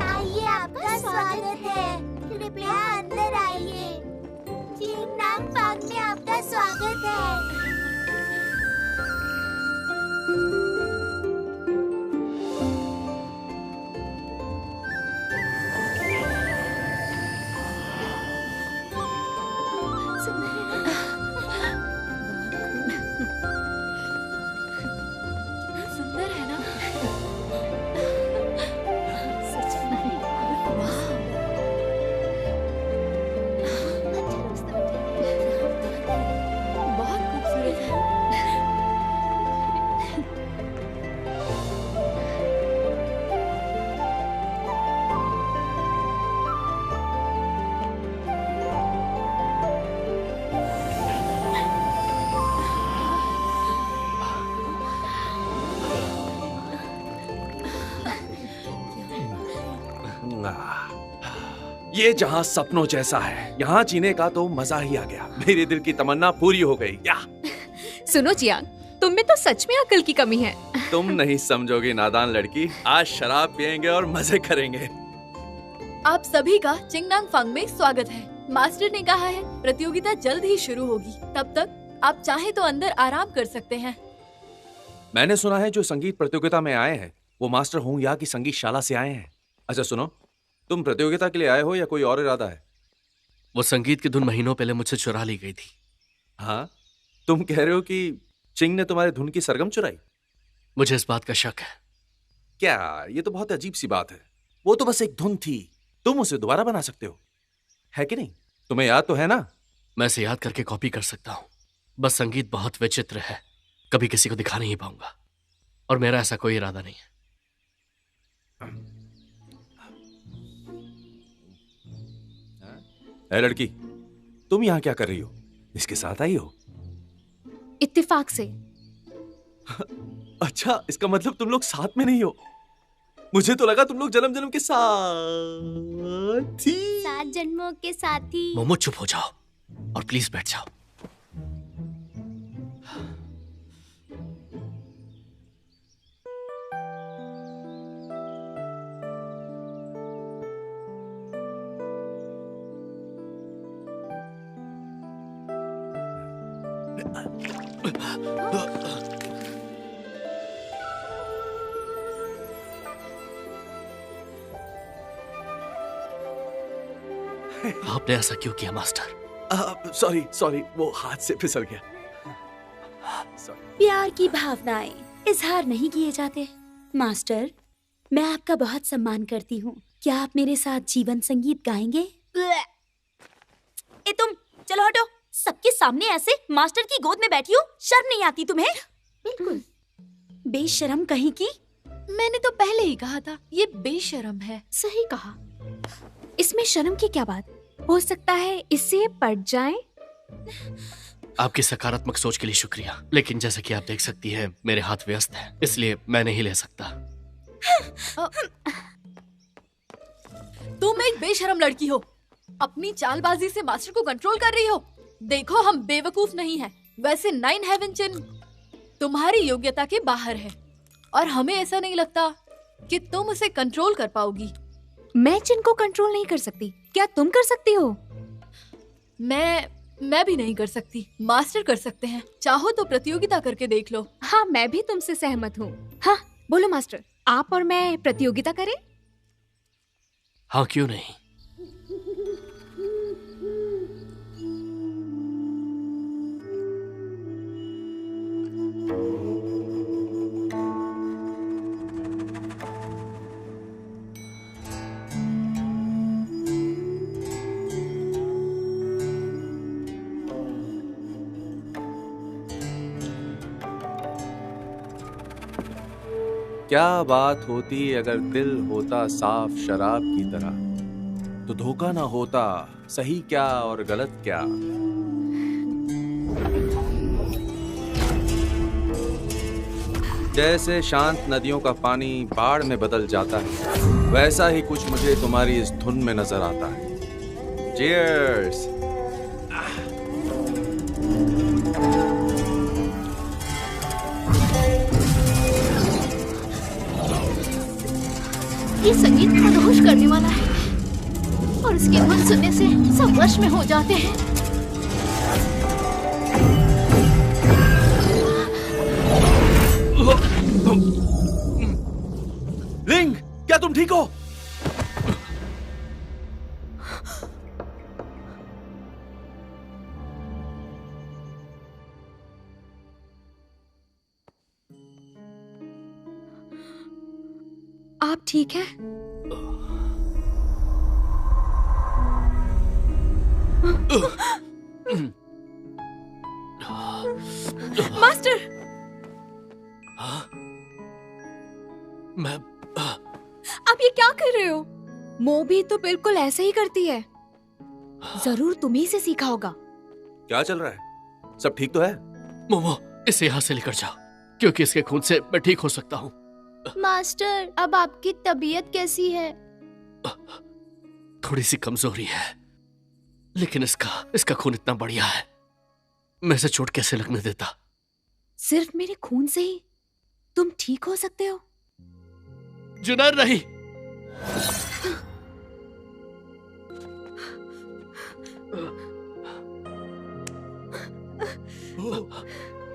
आइए, आपका स्वागत है। कृपया अंदर आइए। चिंगनांग फैंग में आपका स्वागत है। सुंदर है ना? बहुत खूबसूरत है। ये जहाँ सपनों जैसा है, यहाँ जीने का तो मजा ही आ गया। मेरे दिल की तमन्ना पूरी हो गई। या सुनो चियांग, तुम में तो सच में अकल की कमी है। तुम नहीं समझोगी नादान लड़की। आज शराब पियेंगे और मजे करेंगे। आप सभी का चिंगनांग फंग में स्वागत है। मास्टर ने कहा है प्रतियोगिता जल्द ही शुरू होगी। तब तक आप चाहे तो अंदर आराम कर सकते हैं। मैंने सुना है जो संगीत प्रतियोगिता में आए हैं वो मास्टर होंगया की संगीत शाला से आए हैं। अच्छा सुनो, तुम प्रतियोगिता के लिए आए हो या कोई और इरादा है? वो संगीत की धुन महीनों पहले मुझसे चुरा ली गई थी। हाँ, तुम कह रहे हो कि चिंग ने तुम्हारे धुन की सरगम चुराई? मुझे इस बात का शक है। क्या? ये तो बहुत अजीब सी बात है। वो तो बस एक धुन थी, तुम उसे दोबारा बना सकते हो, है कि नहीं? तुम्हें याद तो है ना? मैं इसे याद करके कॉपी कर सकता हूँ, बस संगीत बहुत विचित्र है, कभी किसी को दिखा नहीं पाऊंगा, और मेरा ऐसा कोई इरादा नहीं है। ए लड़की, तुम यहाँ क्या कर रही हो? इसके साथ आई हो? इत्तेफाक से। अच्छा, इसका मतलब तुम लोग साथ में नहीं हो। मुझे तो लगा तुम लोग जन्म जन्म के साथी। 7 जन्मों के साथी। मोमो चुप हो जाओ और प्लीज बैठ जाओ। आपने ऐसा क्यों किया मास्टर? सॉरी, वो हाथ से फिसल गया। प्यार की भावनाएं इजहार नहीं किए जाते। मास्टर, मैं आपका बहुत सम्मान करती हूँ। क्या आप मेरे साथ जीवन संगीत गाएंगे? ए तुम, चलो हटो। सबके सामने ऐसे मास्टर की गोद में बैठी हो, शर्म नहीं आती तुम्हें? बिल्कुल। बेशरम कहीं की। मैंने तो पहले ही कहा था ये बेशरम है। सही कहा। इसमें शर्म की क्या बात? हो सकता है इससे ये पट जाए। आपकी सकारात्मक सोच के लिए शुक्रिया, लेकिन जैसा कि आप देख सकती हैं मेरे हाथ व्यस्त हैं, इसलिए मैं नहीं ले सकता। तुम एक बेशरम लड़की हो, अपनी चालबाजी से मास्टर को कंट्रोल कर रही हो। देखो हम बेवकूफ नहीं हैं। वैसे 9 हेवन चिन तुम्हारी योग्यता के बाहर है और हमें ऐसा नहीं लगता कि तुम उसे कंट्रोल कर पाओगी। मैं चिन को कंट्रोल नहीं कर सकती, क्या तुम कर सकती हो? मैं भी नहीं कर सकती, मास्टर कर सकते हैं। चाहो तो प्रतियोगिता करके देख लो। हाँ, मैं भी तुमसे सहमत हूँ। हाँ बोलो मास्टर, आप और मैं प्रतियोगिता करें? हाँ क्यों नहीं। क्या बात होती अगर दिल होता साफ शराब की तरह, तो धोखा ना होता सही क्या और गलत क्या। जैसे शांत नदियों का पानी बाढ़ में बदल जाता है, वैसा ही कुछ मुझे तुम्हारी इस धुन में नजर आता है। चीयर्स। ये संगीत मदहोश करने वाला है और इसकी धुन सुनने से सब वश में हो जाते हैं। लिंग, क्या तुम ठीक हो? आप ठीक है? मास्टर! मैं आप ये क्या कर रहे हो? मो भी तो बिल्कुल ऐसे ही करती है। जरूर तुम्ही से सीखा होगा। क्या चल रहा है? सब ठीक तो है? मोमो, इसे यहाँ से लेकर जाओ, क्योंकि इसके खून से मैं ठीक हो सकता हूँ। मास्टर, अब आपकी तबीयत कैसी है? थोड़ी सी कमजोरी है, लेकिन इसका खून इतना बढ़िया है, मैं इसे चोट कैसे लगने देता। सिर्फ मेरे खून से ही तुम ठीक हो सकते हो? जुनैर नहीं।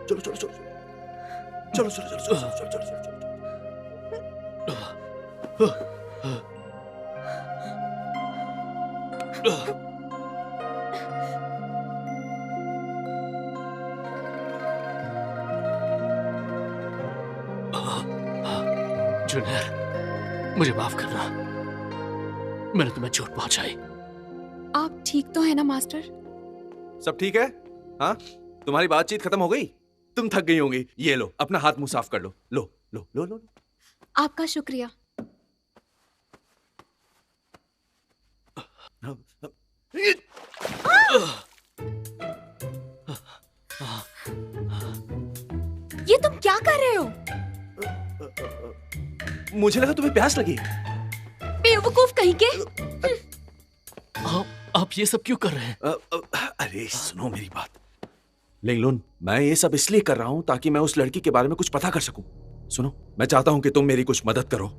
चलो चलो चलो चलो चलो चलो चलो चलो चलो चलो जुनैर, मुझे माफ करना, मैंने तुम्हें चोट पहुंचाई। आप ठीक तो है ना मास्टर? सब ठीक है? हाँ, तुम्हारी बातचीत खत्म हो गई? तुम थक गई होंगी। ये लो, अपना हाथ मुंह साफ कर लो। लो लो लो लो, लो। आपका शुक्रिया। ये तुम क्या कर रहे हो? मुझे लगा तुम्हें प्यास लगी। बेवकूफ कहीं के। आप ये सब क्यों कर रहे हैं? अरे सुनो मेरी बात। लिंगलुन, मैं ये सब इसलिए कर रहा हूं ताकि मैं उस लड़की के बारे में कुछ पता कर सकूं। सुनो, मैं चाहता हूं कि तुम मेरी कुछ मदद करो।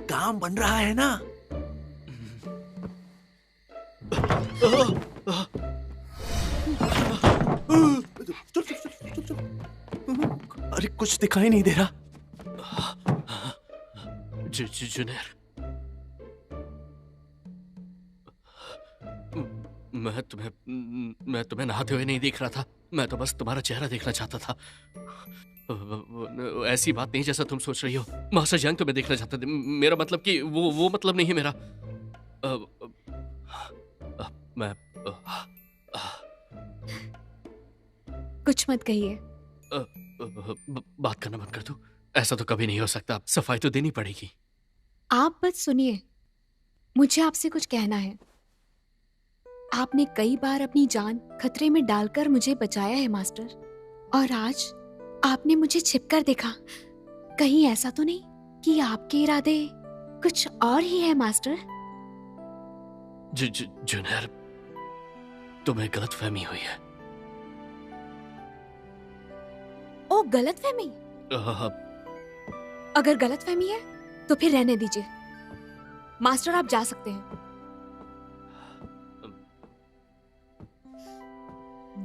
काम बन रहा है ना? अरे कुछ दिखाई नहीं दे रहा। जुनैर, मैं तुम्हें नहाते हुए नहीं देख रहा था। मैं तो बस तुम्हारा चेहरा देखना चाहता था। ऐसी बात नहीं जैसा तुम सोच रही हो। मास्टर जंग तुम्हें देखना चाहते थे। मेरा मतलब कि वो मतलब नहीं है मेरा। मैं कुछ मत कहिए। बात करना बंद कर दो। ऐसा तो कभी नहीं हो सकता। सफाई तो देनी पड़ेगी। आप बस सुनिए, मुझे आपसे कुछ कहना है। आपने कई बार अपनी जान खतरे में डालकर मुझे बचाया है मास्टर, और आज आपने मुझे छिपकर देखा। कहीं ऐसा तो नहीं कि आपके इरादे कुछ और ही है मास्टर? जुनैर, तुम्हें गलतफहमी हुई है। ओ, गलतफहमी? अगर गलतफहमी है तो फिर रहने दीजिए मास्टर, आप जा सकते हैं।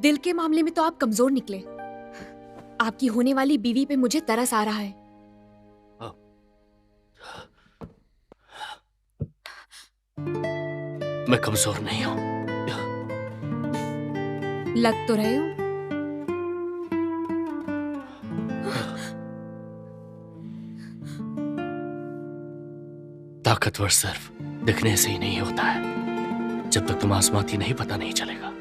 दिल के मामले में तो आप कमजोर निकले। आपकी होने वाली बीवी पे मुझे तरस आ रहा है। मैं कमजोर नहीं हूं। लग तो रहे हो। ताकतवर सिर्फ दिखने से ही नहीं होता है। जब तक तुम आजमाती नहीं, पता नहीं चलेगा।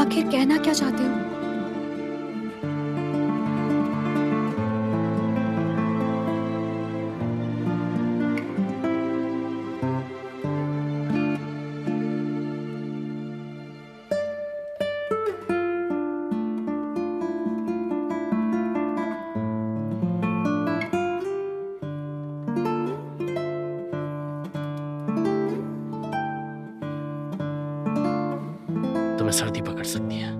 आखिर कहना क्या चाहते हो? तुम्हें सर्दी पकड़ सकती है।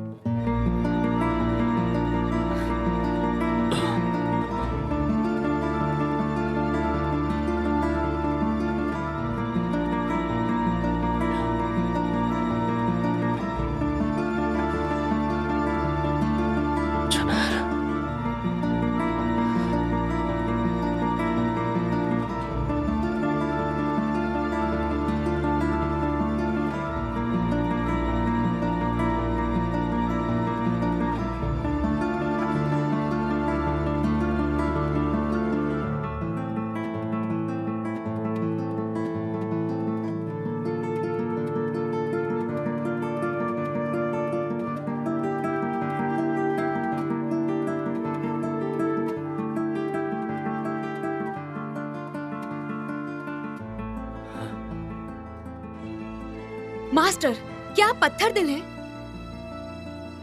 मास्टर, क्या आप पत्थर दिल हैं?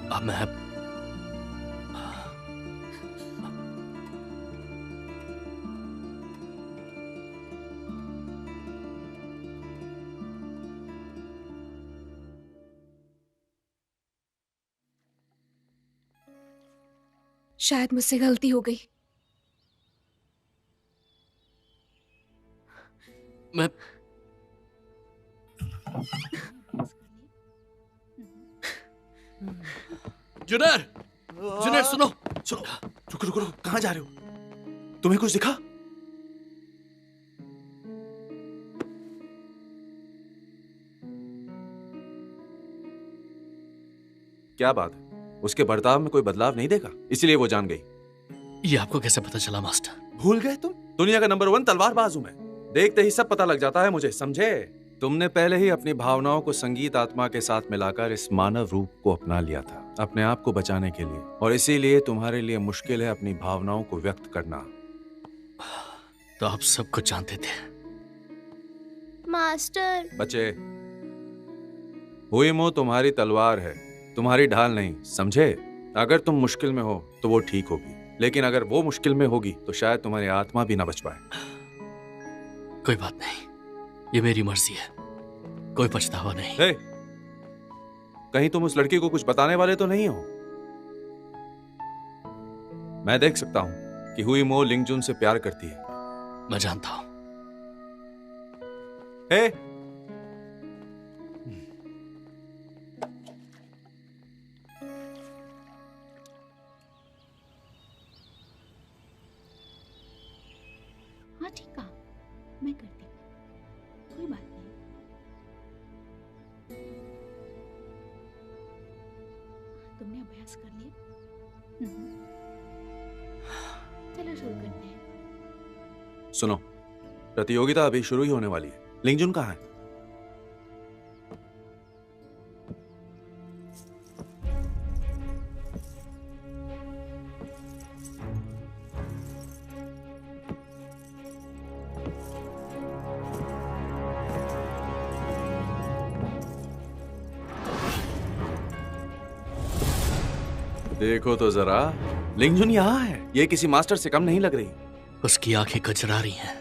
अब मैं शायद मुझसे गलती हो गई। मैं जुनैर, जुनैर सुनो। सुनो, रुको रुको रुको, कहाँ जा रहे हो? तुम्हें कुछ दिखा? क्या बात है? उसके बर्ताव में कोई बदलाव नहीं देखा, इसलिए वो जान गई। ये आपको कैसे पता चला मास्टर? भूल गए तुम? दुनिया का नंबर 1 तलवारबाज हूं मैं। देखते ही सब पता लग जाता है मुझे, समझे? तुमने पहले ही अपनी भावनाओं को संगीत आत्मा के साथ मिलाकर इस मानव रूप को अपना लिया था, अपने आप को बचाने के लिए, और इसीलिए तुम्हारे लिए मुश्किल है अपनी भावनाओं को व्यक्त करना। तो आप सब कुछ जानते थे। मास्टर, बच्चे, हुईमो तुम्हारी तलवार है, तुम्हारी ढाल नहीं, समझे? अगर तुम मुश्किल में हो तो वो ठीक होगी, लेकिन अगर वो मुश्किल में होगी तो शायद तुम्हारी आत्मा भी ना बच पाए। कोई बात नहीं, ये मेरी मर्जी है, कोई पछतावा नहीं। हे, कहीं तुम उस लड़की को कुछ बताने वाले तो नहीं हो? मैं देख सकता हूं कि हुईमो लिंगजुन से प्यार करती है। मैं जानता हूं। हे, हाँ ठीक है, मैं करती हूँ, कोई बात नहीं। तुमने अभ्यास कर लिया? चलो शुरू करते हैं। सुनो, प्रतियोगिता अभी शुरू ही होने वाली है। लिंगजुन कहाँ है? देखो तो जरा, लिंगजुन यहाँ है। ये किसी मास्टर से कम नहीं लग रही। उसकी आंखें कचरारी हैं,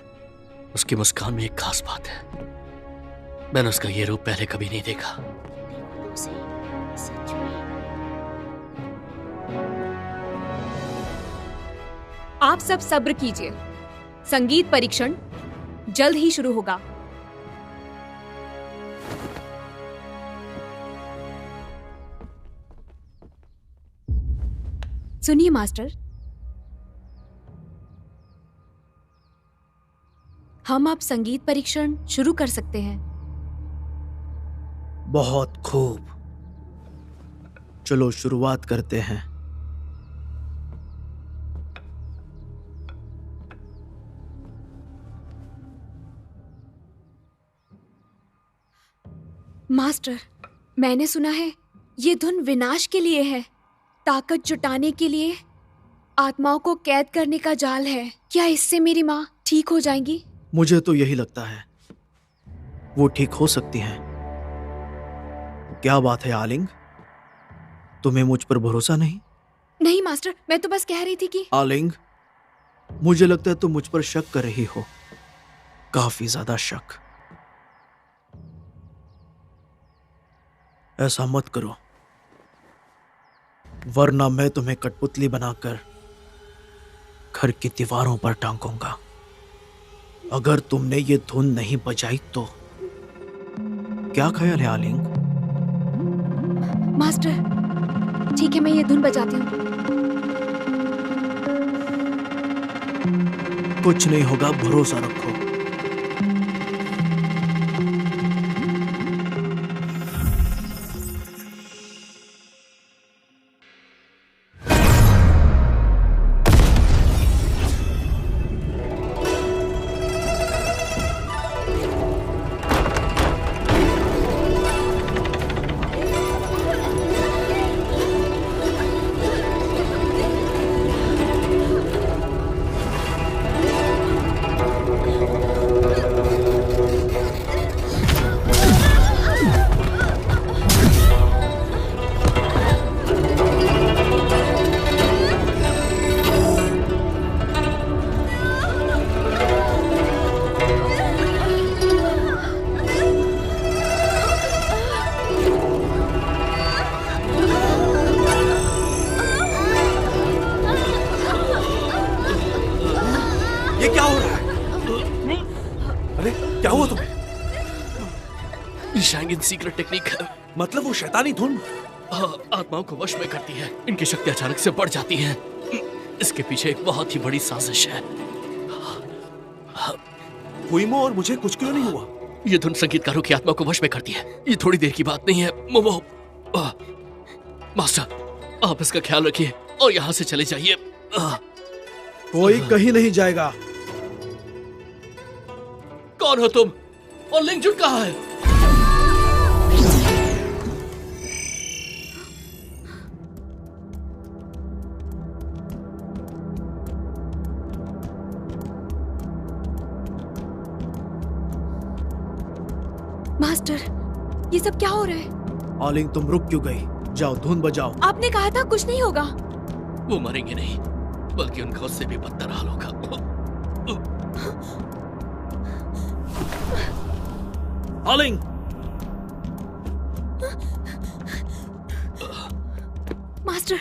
उसकी मुस्कान में एक खास बात है। मैंने उसका ये रूप पहले कभी नहीं देखा। देखो उसे, सच में। आप सब सब्र कीजिए, संगीत परीक्षण जल्द ही शुरू होगा। सुनिए मास्टर, हम अब संगीत परीक्षण शुरू कर सकते हैं। बहुत खूब, चलो शुरुआत करते हैं। मास्टर, मैंने सुना है ये धुन विनाश के लिए है, ताकत जुटाने के लिए, आत्माओं को कैद करने का जाल है। क्या इससे मेरी माँ ठीक हो जाएंगी? मुझे तो यही लगता है, वो ठीक हो सकती हैं। क्या बात है आलिंग, तुम्हें मुझ पर भरोसा नहीं? नहीं मास्टर, मैं तो बस कह रही थी कि आलिंग, मुझे लगता है तुम मुझ पर शक कर रही हो, काफी ज्यादा शक। ऐसा मत करो, वरना मैं तुम्हें कठपुतली बनाकर घर की दीवारों पर टांगूंगा। अगर तुमने ये धुन नहीं बजाई तो। क्या ख्याल है आलिंग? मास्टर, ठीक है, मैं ये धुन बजाती हूँ। कुछ नहीं होगा, भरोसा रखो। क्या हुआ तुम्हें? शैंगिन सीक्रेट टेक्निक है। मतलब वो शैतानी धुन आत्माओं को वश में करती है, इनकी शक्ति अचानक से बढ़ जाती है। इसके पीछे एक बहुत ही बड़ी साजिश है। हुईमो, और मुझे कुछ क्यों नहीं हुआ? ये धुन संगीतकारों की आत्मा को वश में करती है। ये थोड़ी देर की बात नहीं है। मोमो, मास्टर, आप इसका ख्याल रखिए और यहाँ से चले जाइए। कोई कहीं नहीं जाएगा। कौन हो तुम और लिंगजुन कहाँ है? मास्टर, ये सब क्या हो रहा है? आलिंग, तुम रुक क्यों गई? जाओ धुन बजाओ। आपने कहा था कुछ नहीं होगा। वो मरेंगे नहीं, बल्कि उनका उससे भी बदतर हाल होगा। आलिंग, मास्टर,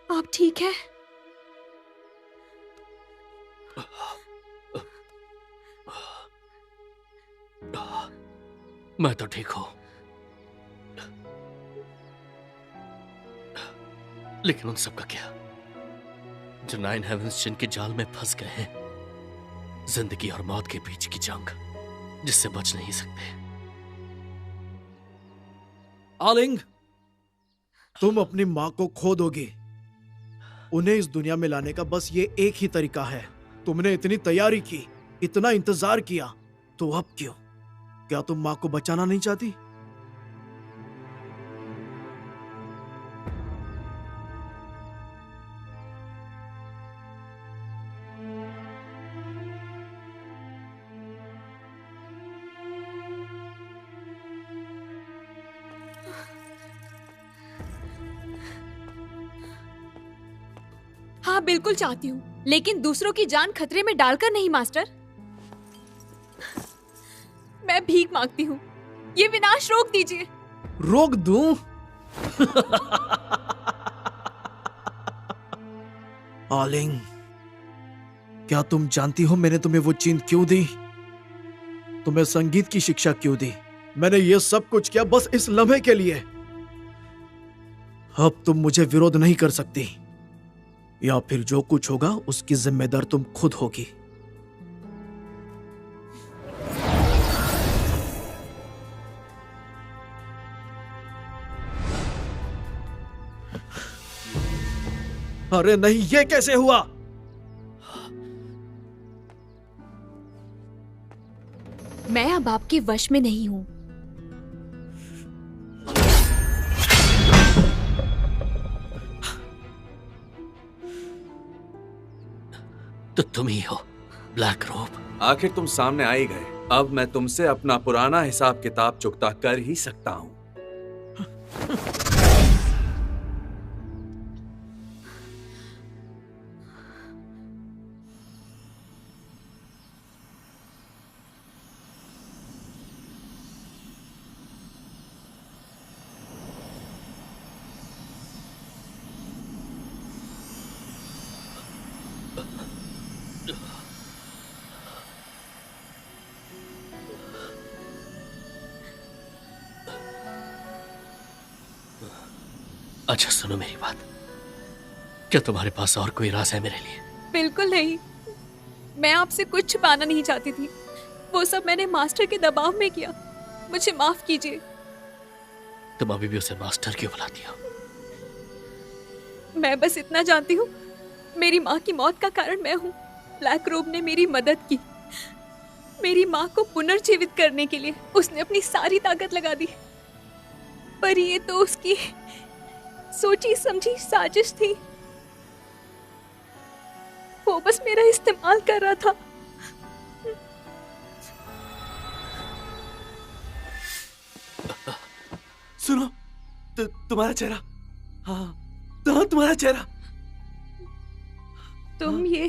आप ठीक है? मैं तो ठीक हूं, लेकिन उन सब का क्या जो 9 हेवंस जिनके जाल में फंस गए हैं? जिंदगी और मौत के बीच की जंग जिससे बच नहीं सकते। आलिंग, तुम अपनी माँ को खो दोगी। उन्हें इस दुनिया में लाने का बस ये एक ही तरीका है। तुमने इतनी तैयारी की, इतना इंतजार किया, तो अब क्यों? क्या तुम माँ को बचाना नहीं चाहती? हाँ, बिल्कुल चाहती हूँ, लेकिन दूसरों की जान खतरे में डालकर नहीं मास्टर। मैं भीख मांगती हूँ, ये विनाश रोक दीजिए। रोक दूं? आलिंग, क्या तुम जानती हो मैंने तुम्हें वो चीन क्यों दी? तुम्हें संगीत की शिक्षा क्यों दी? मैंने ये सब कुछ किया बस इस लम्हे के लिए। अब तुम मुझे विरोध नहीं कर सकती, या फिर जो कुछ होगा उसकी जिम्मेदार तुम खुद होगी। अरे नहीं, ये कैसे हुआ? मैं अब आपके वश में नहीं हूँ। तो तुम ही हो ब्लैक रोब। आखिर तुम सामने आ ही गए। अब मैं तुमसे अपना पुराना हिसाब किताब चुकता कर ही सकता हूँ। अच्छा सुनो मेरी बात, क्या तुम्हारे पास और कोई राज है मेरे लिए? बिल्कुल नहीं, मैं आपसे कुछ छुपाना नहीं चाहती थी। वो सब मैंने मास्टर के दबाव में किया, मुझे माफ कीजिए। तुम अभी भी उसे मास्टर क्यों बुलाती हो? मैं बस इतना जानती हूँ, मेरी माँ की मौत का कारण मैं हूँ। ब्लैक रोब ने मेरी मदद की, मेरी माँ को पुनर्जीवित करने के लिए उसने अपनी सारी ताकत लगा दी, पर ये तो उसकी सोची समझी साजिश थी। वो बस मेरा इस्तेमाल कर रहा था। सुनो, तुम्हारा चेहरा। हाँ, तुम्हारा चेहरा। तुम ये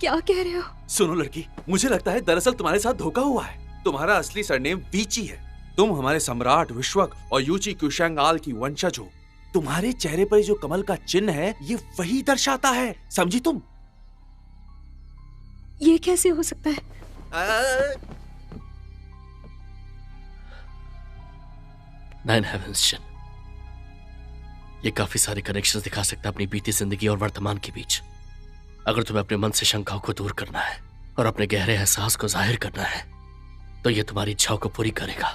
क्या कह रहे हो? सुनो लड़की, मुझे लगता है दरअसल तुम्हारे साथ धोखा हुआ है। तुम्हारा असली सरनेम वीची है। तुम हमारे सम्राट विश्वक और यूची क्यूशैंग आल की वंशज हो। तुम्हारे चेहरे पर जो कमल का चिन्ह है ये वही दर्शाता है, समझी तुम? ये कैसे हो सकता है? नाइन हेवेंस चिन्ह ये काफी सारे कनेक्शंस दिखा सकता है अपनी बीती जिंदगी और वर्तमान के बीच। अगर तुम्हें अपने मन से शंकाओं को दूर करना है और अपने गहरे एहसास को जाहिर करना है तो ये तुम्हारी इच्छाओं को पूरी करेगा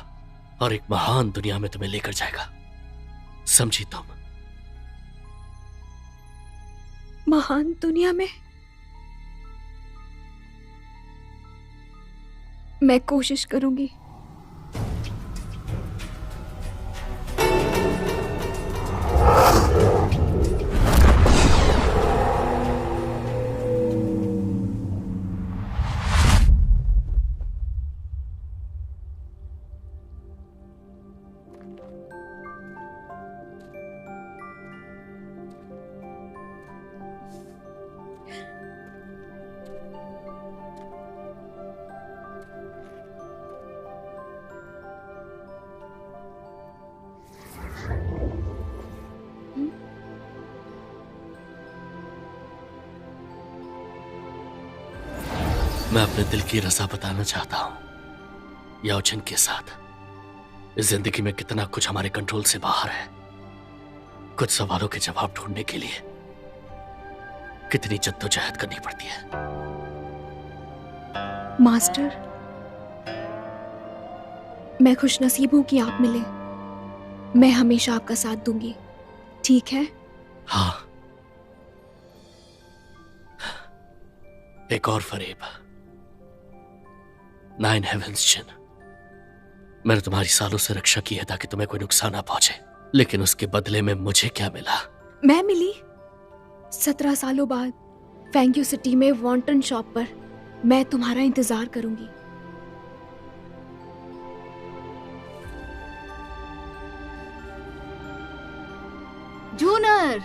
और एक महान दुनिया में तुम्हें लेकर जाएगा, समझी तुम? महान दुनिया में? मैं कोशिश करूंगी। मैं अपने दिल की रज़ा बताना चाहता हूं याओचन के साथ इस जिंदगी में कितना कुछ हमारे कंट्रोल से बाहर है। कुछ सवालों के जवाब ढूंढने के लिए कितनी जद्दोजहद करनी पड़ती है। मास्टर, मैं खुशनसीब हूं कि आप मिले। मैं हमेशा आपका साथ दूंगी, ठीक है? हाँ। एक और फरेब, नाइन हेवेंस चिन्ह। मैंने तुम्हारी सालों से रक्षा की है ताकि तुम्हें कोई नुकसान ना पहुंचे, लेकिन उसके बदले में मुझे क्या मिला? मैं मिली 17 सालों बाद फैंग यू सिटी में वॉन्टन शॉप पर। मैं तुम्हारा इंतजार करूंगी। जूनर,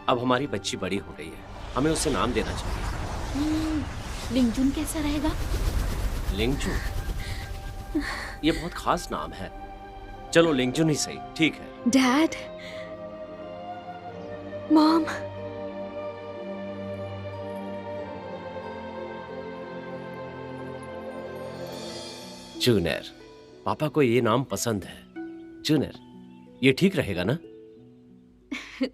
अब हमारी बच्ची बड़ी हो गई है, हमें उसे नाम देना चाहिए। लिंगजुन कैसा रहेगा? लिंगजुन ये बहुत खास नाम है। चलो लिंगजुन ही सही, ठीक है। डैड, मॉम, जूनियर, पापा को ये नाम पसंद है। जूनियर, ये ठीक रहेगा ना?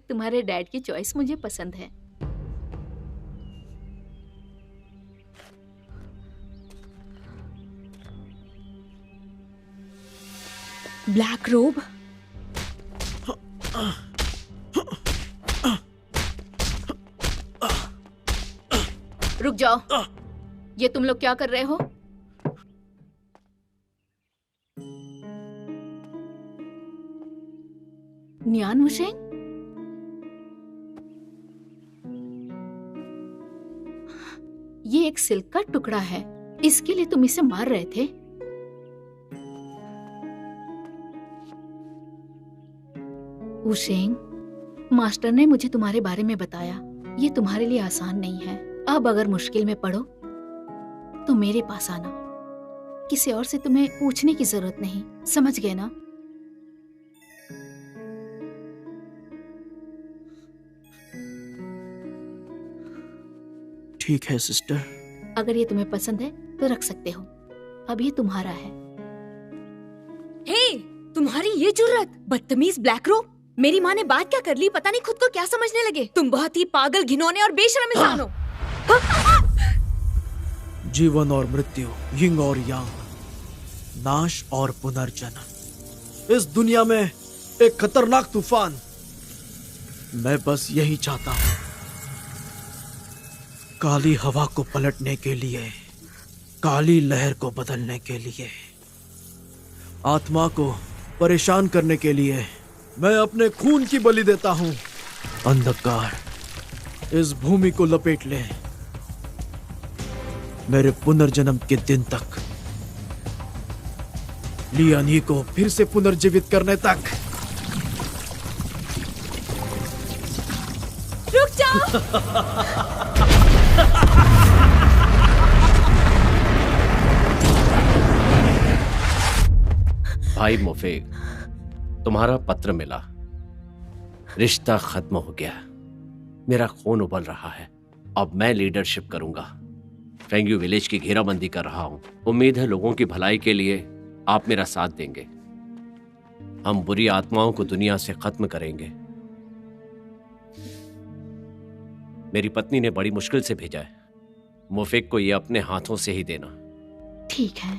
तुम्हारे डैड की चॉइस मुझे पसंद है। ब्लैक रोब, रुक जाओ। ये तुम लोग क्या कर रहे हो? न्यान वुशेंग, ये एक सिल्क का टुकड़ा है, इसके लिए तुम इसे मार रहे थे? वुशेंग, मास्टर ने मुझे तुम्हारे बारे में बताया। ये तुम्हारे लिए आसान नहीं है। अब अगर मुश्किल में पड़ो तो मेरे पास आना। किसी और से तुम्हें पूछने की जरूरत नहीं, समझ गए ना? ठीक है सिस्टर। अगर ये तुम्हें पसंद है तो रख सकते हो। अब ये तुम्हारा है। हे, तुम्हारी ये जुर्रत! बदतमीज ब्लैक रो! मेरी माँ ने बात क्या कर ली, पता नहीं खुद को क्या समझने लगे। तुम बहुत ही पागल, घिनौने और बेशर्म इंसान हो। जीवन और मृत्यु, यिंग और यांग, नाश और पुनर्जन्म, इस दुनिया में एक खतरनाक तूफान। मैं बस यही चाहता हूं, काली हवा को पलटने के लिए, काली लहर को बदलने के लिए, आत्मा को परेशान करने के लिए मैं अपने खून की बलि देता हूं। अंधकार इस भूमि को लपेट ले, मेरे पुनर्जन्म के दिन तक, लियानी को फिर से पुनर्जीवित करने तक। रुक जाओ! भाई मुफेग, तुम्हारा पत्र मिला। रिश्ता खत्म हो गया, मेरा खून उबल रहा है। अब मैं लीडरशिप करूंगा। फेंग्यू विलेज की घेराबंदी कर रहा हूं। उम्मीद है लोगों की भलाई के लिए आप मेरा साथ देंगे। हम बुरी आत्माओं को दुनिया से खत्म करेंगे। मेरी पत्नी ने बड़ी मुश्किल से भेजा है। मुफिक को ये अपने हाथों से ही देना। ठीक है।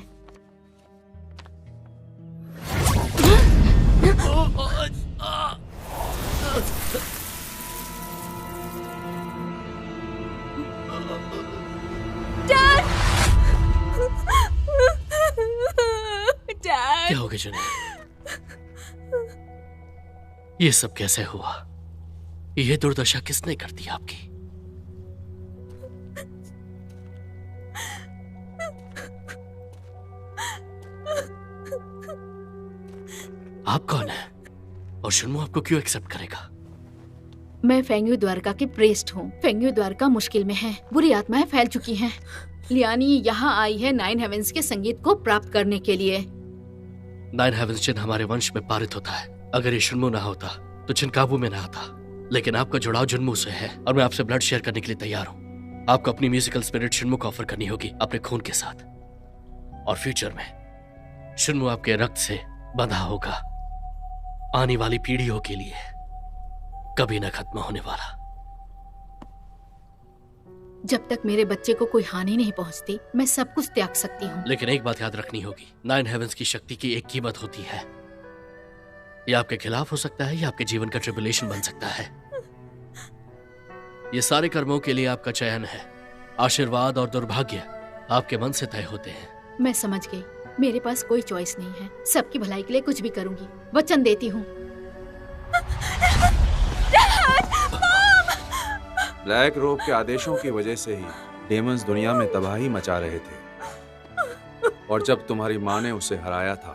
क्या हो गया जुनैर? ये सब कैसे हुआ? ये दुर्दशा किसने कर दी आपकी? आप कौन है और शुन्मु आपको क्यों एक्सेप्ट करेगा? मैं फेंग्यू द्वारका की प्रेस्ट हूँ। फेंग्यू द्वारका मुश्किल में है, बुरी आत्माएं फैल चुकी हैं। लियानी यहाँ आई है 9 हेवेंस के संगीत को प्राप्त करने के लिए। 9 हेवेंस चिन्ह हमारे वंश में पारित होता है। अगर ये शुन्मु ना होता तो चिन्ह काबू में ना आता। लेकिन आपका जुड़ाव जुन्मु से है और मैं आपसे ब्लड शेयर करने के लिए तैयार हूँ। आपको अपनी म्यूजिकल स्पिरिट शुन्मु को ऑफर करनी होगी अपने खून के साथ। और फ्यूचर में शुन्मु आपके रक्त से बंधा होगा, आने वाली पीढ़ियों के लिए कभी न खत्म होने वाला। जब तक मेरे बच्चे को कोई हानि नहीं पहुंचती, मैं सब कुछ त्याग सकती हूँ। लेकिन एक बात याद रखनी होगी, 9 हेवेंस की शक्ति की एक कीमत होती है। ये आपके खिलाफ हो सकता है या आपके जीवन का ट्रिब्युलेशन बन सकता है। ये सारे कर्मों के लिए आपका चयन है। आशीर्वाद और दुर्भाग्य आपके मन से तय होते हैं। मैं समझ गई, मेरे पास कोई चॉइस नहीं है। सबकी भलाई के लिए कुछ भी करूंगी, वचन देती हूँ। ब्लैक रोब के आदेशों की वजह से ही डेमंस दुनिया में तबाही मचा रहे थे। और जब तुम्हारी माँ ने उसे हराया था,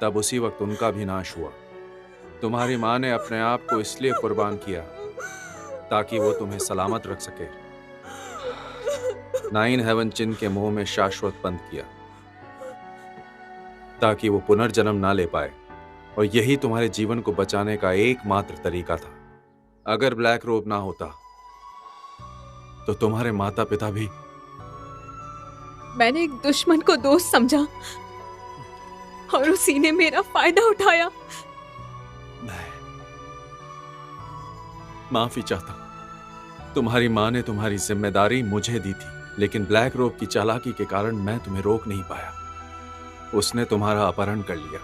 तब उसी वक्त उनका भी नाश हुआ। तुम्हारी माँ ने अपने आप को इसलिए कुर्बान किया ताकि वो तुम्हें सलामत रख सके। 9 हेवन चिन्ह के मुंह में शाश्वत बंद किया ताकि वो पुनर्जन्म ना ले पाए। और यही तुम्हारे जीवन को बचाने का एकमात्र तरीका था। अगर ब्लैक रोब ना होता तो तुम्हारे माता पिता भी। मैंने एक दुश्मन को दोस्त समझा और उसी ने मेरा फायदा उठाया। माफी चाहता हूं। तुम्हारी माँ ने तुम्हारी जिम्मेदारी मुझे दी थी, लेकिन ब्लैक रोब की चालाकी के कारण मैं तुम्हें रोक नहीं पाया। उसने तुम्हारा अपहरण कर लिया।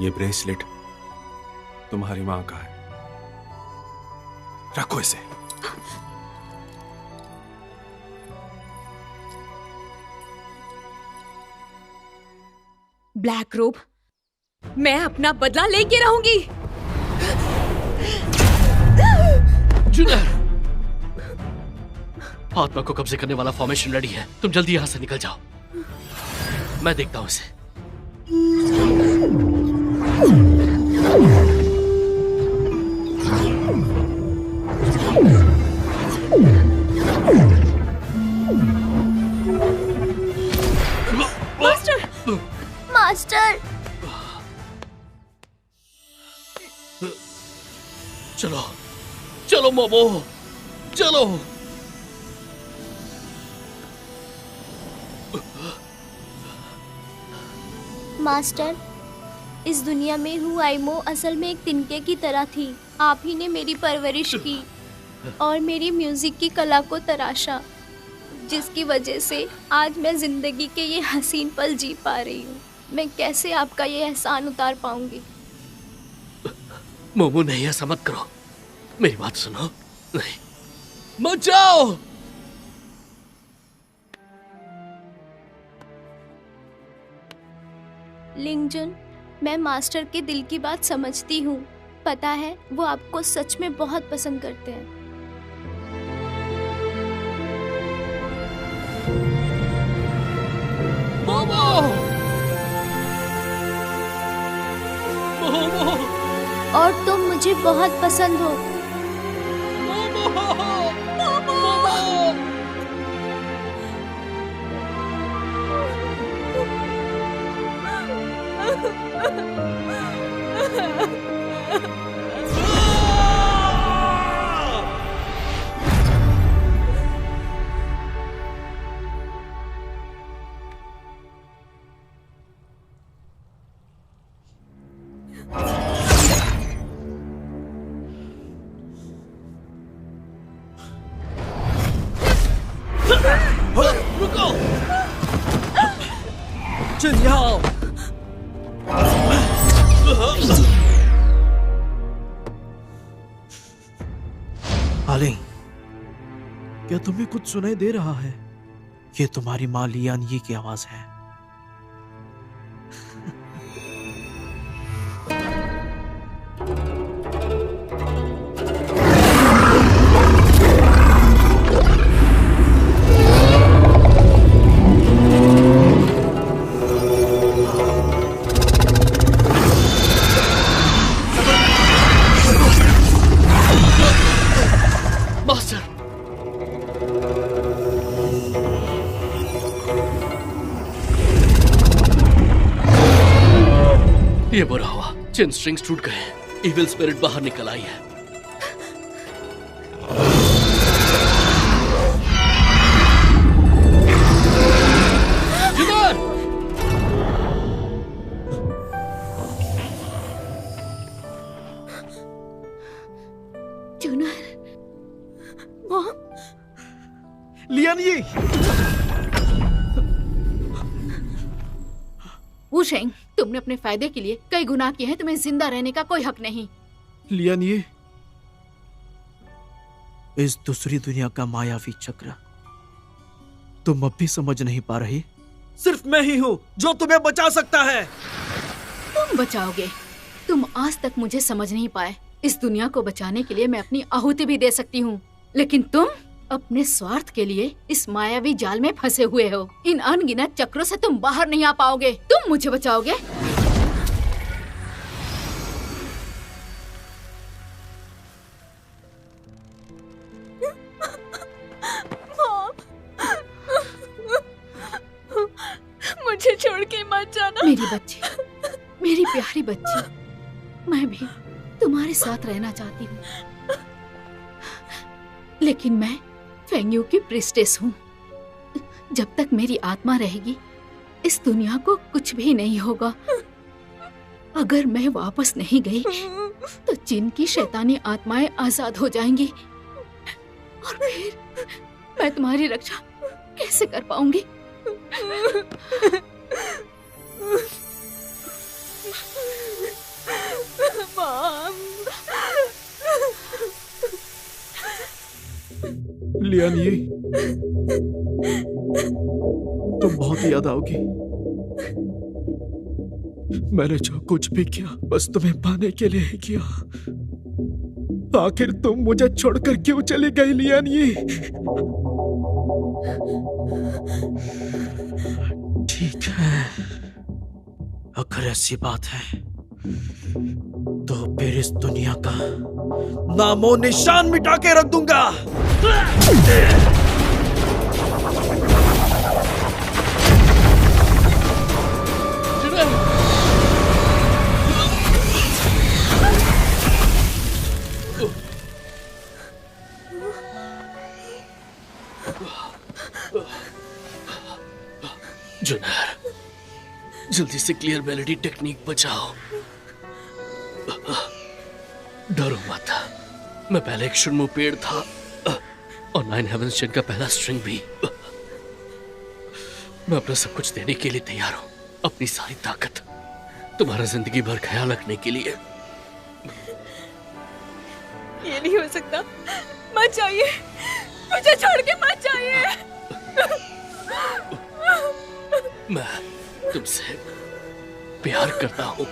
ये ब्रेसलेट तुम्हारी माँ का है, रखो इसे। ब्लैक रोब, मैं अपना बदला लेके रहूंगी। जुनैर, आत्मा को कब्जे करने वाला फॉर्मेशन रेडी है। तुम जल्दी यहां से निकल जाओ, मैं देखता हूं इसे। मास्टर, मास्टर, चलो चलो मोमो, चलो। मास्टर, इस दुनिया में हुआइमो असल में एक तिनके की तरह थी। आप ही ने मेरी परवरिश की और मेरी म्यूजिक की कला को तराशा, जिसकी वजह से आज मैं जिंदगी के ये हसीन पल जी पा रही हूँ। मैं कैसे आपका ये एहसान उतार पाऊंगी? मोमो, नहीं, ऐसा मत करो। मेरी बात सुनो। नहीं, मत जाओ। लिंगजुन, मैं मास्टर के दिल की बात समझती हूँ। पता है, वो आपको सच में बहुत पसंद करते हैं। मोमो! मोमो! और तुम मुझे बहुत पसंद हो। रुको! चिन्याओ! आले, क्या तुम्हें कुछ सुनाई दे रहा है? ये तुम्हारी माँ लियान ये की आवाज है। ये बुरा हुआ, चिन स्ट्रिंग्स टूट गए। इविल स्पिरिट बाहर निकल आई है। जुनर! जुनर, मॉम, लियान ये! वुशेंग, तुमने अपने फायदे के लिए कई गुनाह किए हैं। तुम्हें जिंदा रहने का कोई हक नहीं। लियान ये, इस दूसरी दुनिया का मायावी चक्र तुम अब भी समझ नहीं पा रही? सिर्फ मैं ही हूँ जो तुम्हें बचा सकता है। तुम बचाओगे? तुम आज तक मुझे समझ नहीं पाए। इस दुनिया को बचाने के लिए मैं अपनी आहुति भी दे सकती हूँ, लेकिन तुम अपने स्वार्थ के लिए इस मायावी जाल में फंसे हुए हो। इन अनगिनत चक्रों से तुम बाहर नहीं आ पाओगे। तुम मुझे बचाओगे? मुझे छोड़ के मत जाना। मेरी बच्ची, मेरी प्यारी बच्ची, मैं भी तुम्हारे साथ रहना चाहती हूँ, लेकिन मैं फेंग यू की प्रिस्टेस हूँ। जब तक मेरी आत्मा रहेगी, इस दुनिया को कुछ भी नहीं होगा। अगर मैं वापस नहीं गई, तो जिन की शैतानी आत्माएं आजाद हो जाएंगी, और फिर मैं तुम्हारी रक्षा कैसे कर पाऊंगी? लियान ये, तुम बहुत याद आओगी। मैंने जो कुछ भी किया बस तुम्हें पाने के लिए ही किया। आखिर तुम मुझे छोड़कर क्यों चली गई लियान ये? ठीक है, अगर ऐसी बात है तो फिर इस दुनिया का नामो निशान मिटा के रख दूंगा। जुनैर, जल्दी से क्लियर मेलोडी टेक्निक बचाओ। डरो मत, मैं पहले एक शुनमु पेड़ था और 9 हेवंस चेन का पहला स्ट्रिंग भी। मैं अपना सब कुछ देने के लिए तैयार हूं, अपनी सारी ताकत तुम्हारा जिंदगी भर ख्याल रखने के लिए। ये नहीं हो सकता, मत जाइए, मुझे छोड़ के मत जाइए। मैं तुमसे प्यार करता हूं।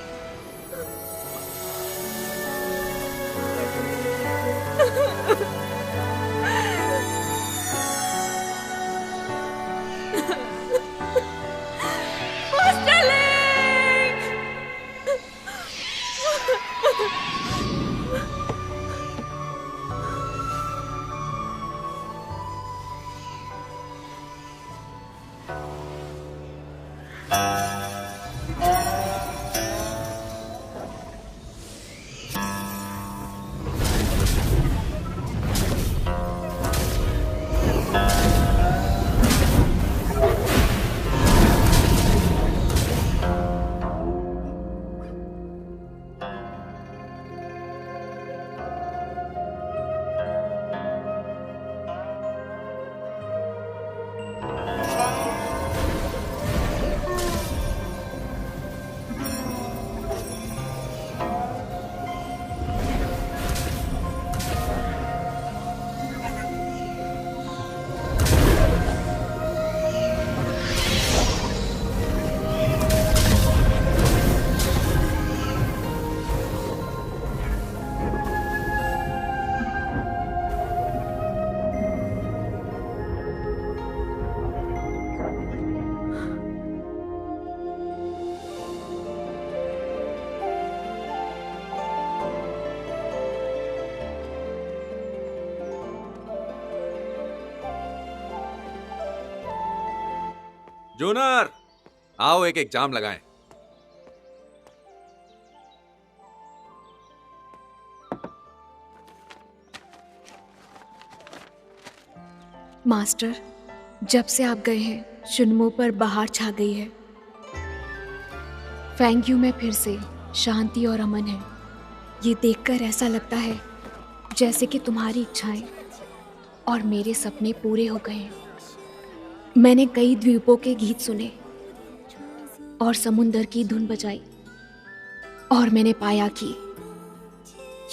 जूनर, आओ एक एक जाम लगाएं। मास्टर, जब से आप गए हैं शुनमो पर बाहर छा गई है। फेंग्यू में फिर से शांति और अमन है। ये देखकर ऐसा लगता है जैसे कि तुम्हारी इच्छाएं और मेरे सपने पूरे हो गए हैं। मैंने कई द्वीपों के गीत सुने और समुंदर की धुन बजाई और मैंने पाया कि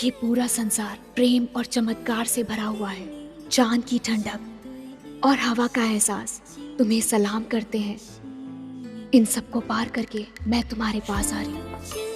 ये पूरा संसार प्रेम और चमत्कार से भरा हुआ है। चांद की ठंडक और हवा का एहसास तुम्हें सलाम करते हैं। इन सबको पार करके मैं तुम्हारे पास आ रही हूँ।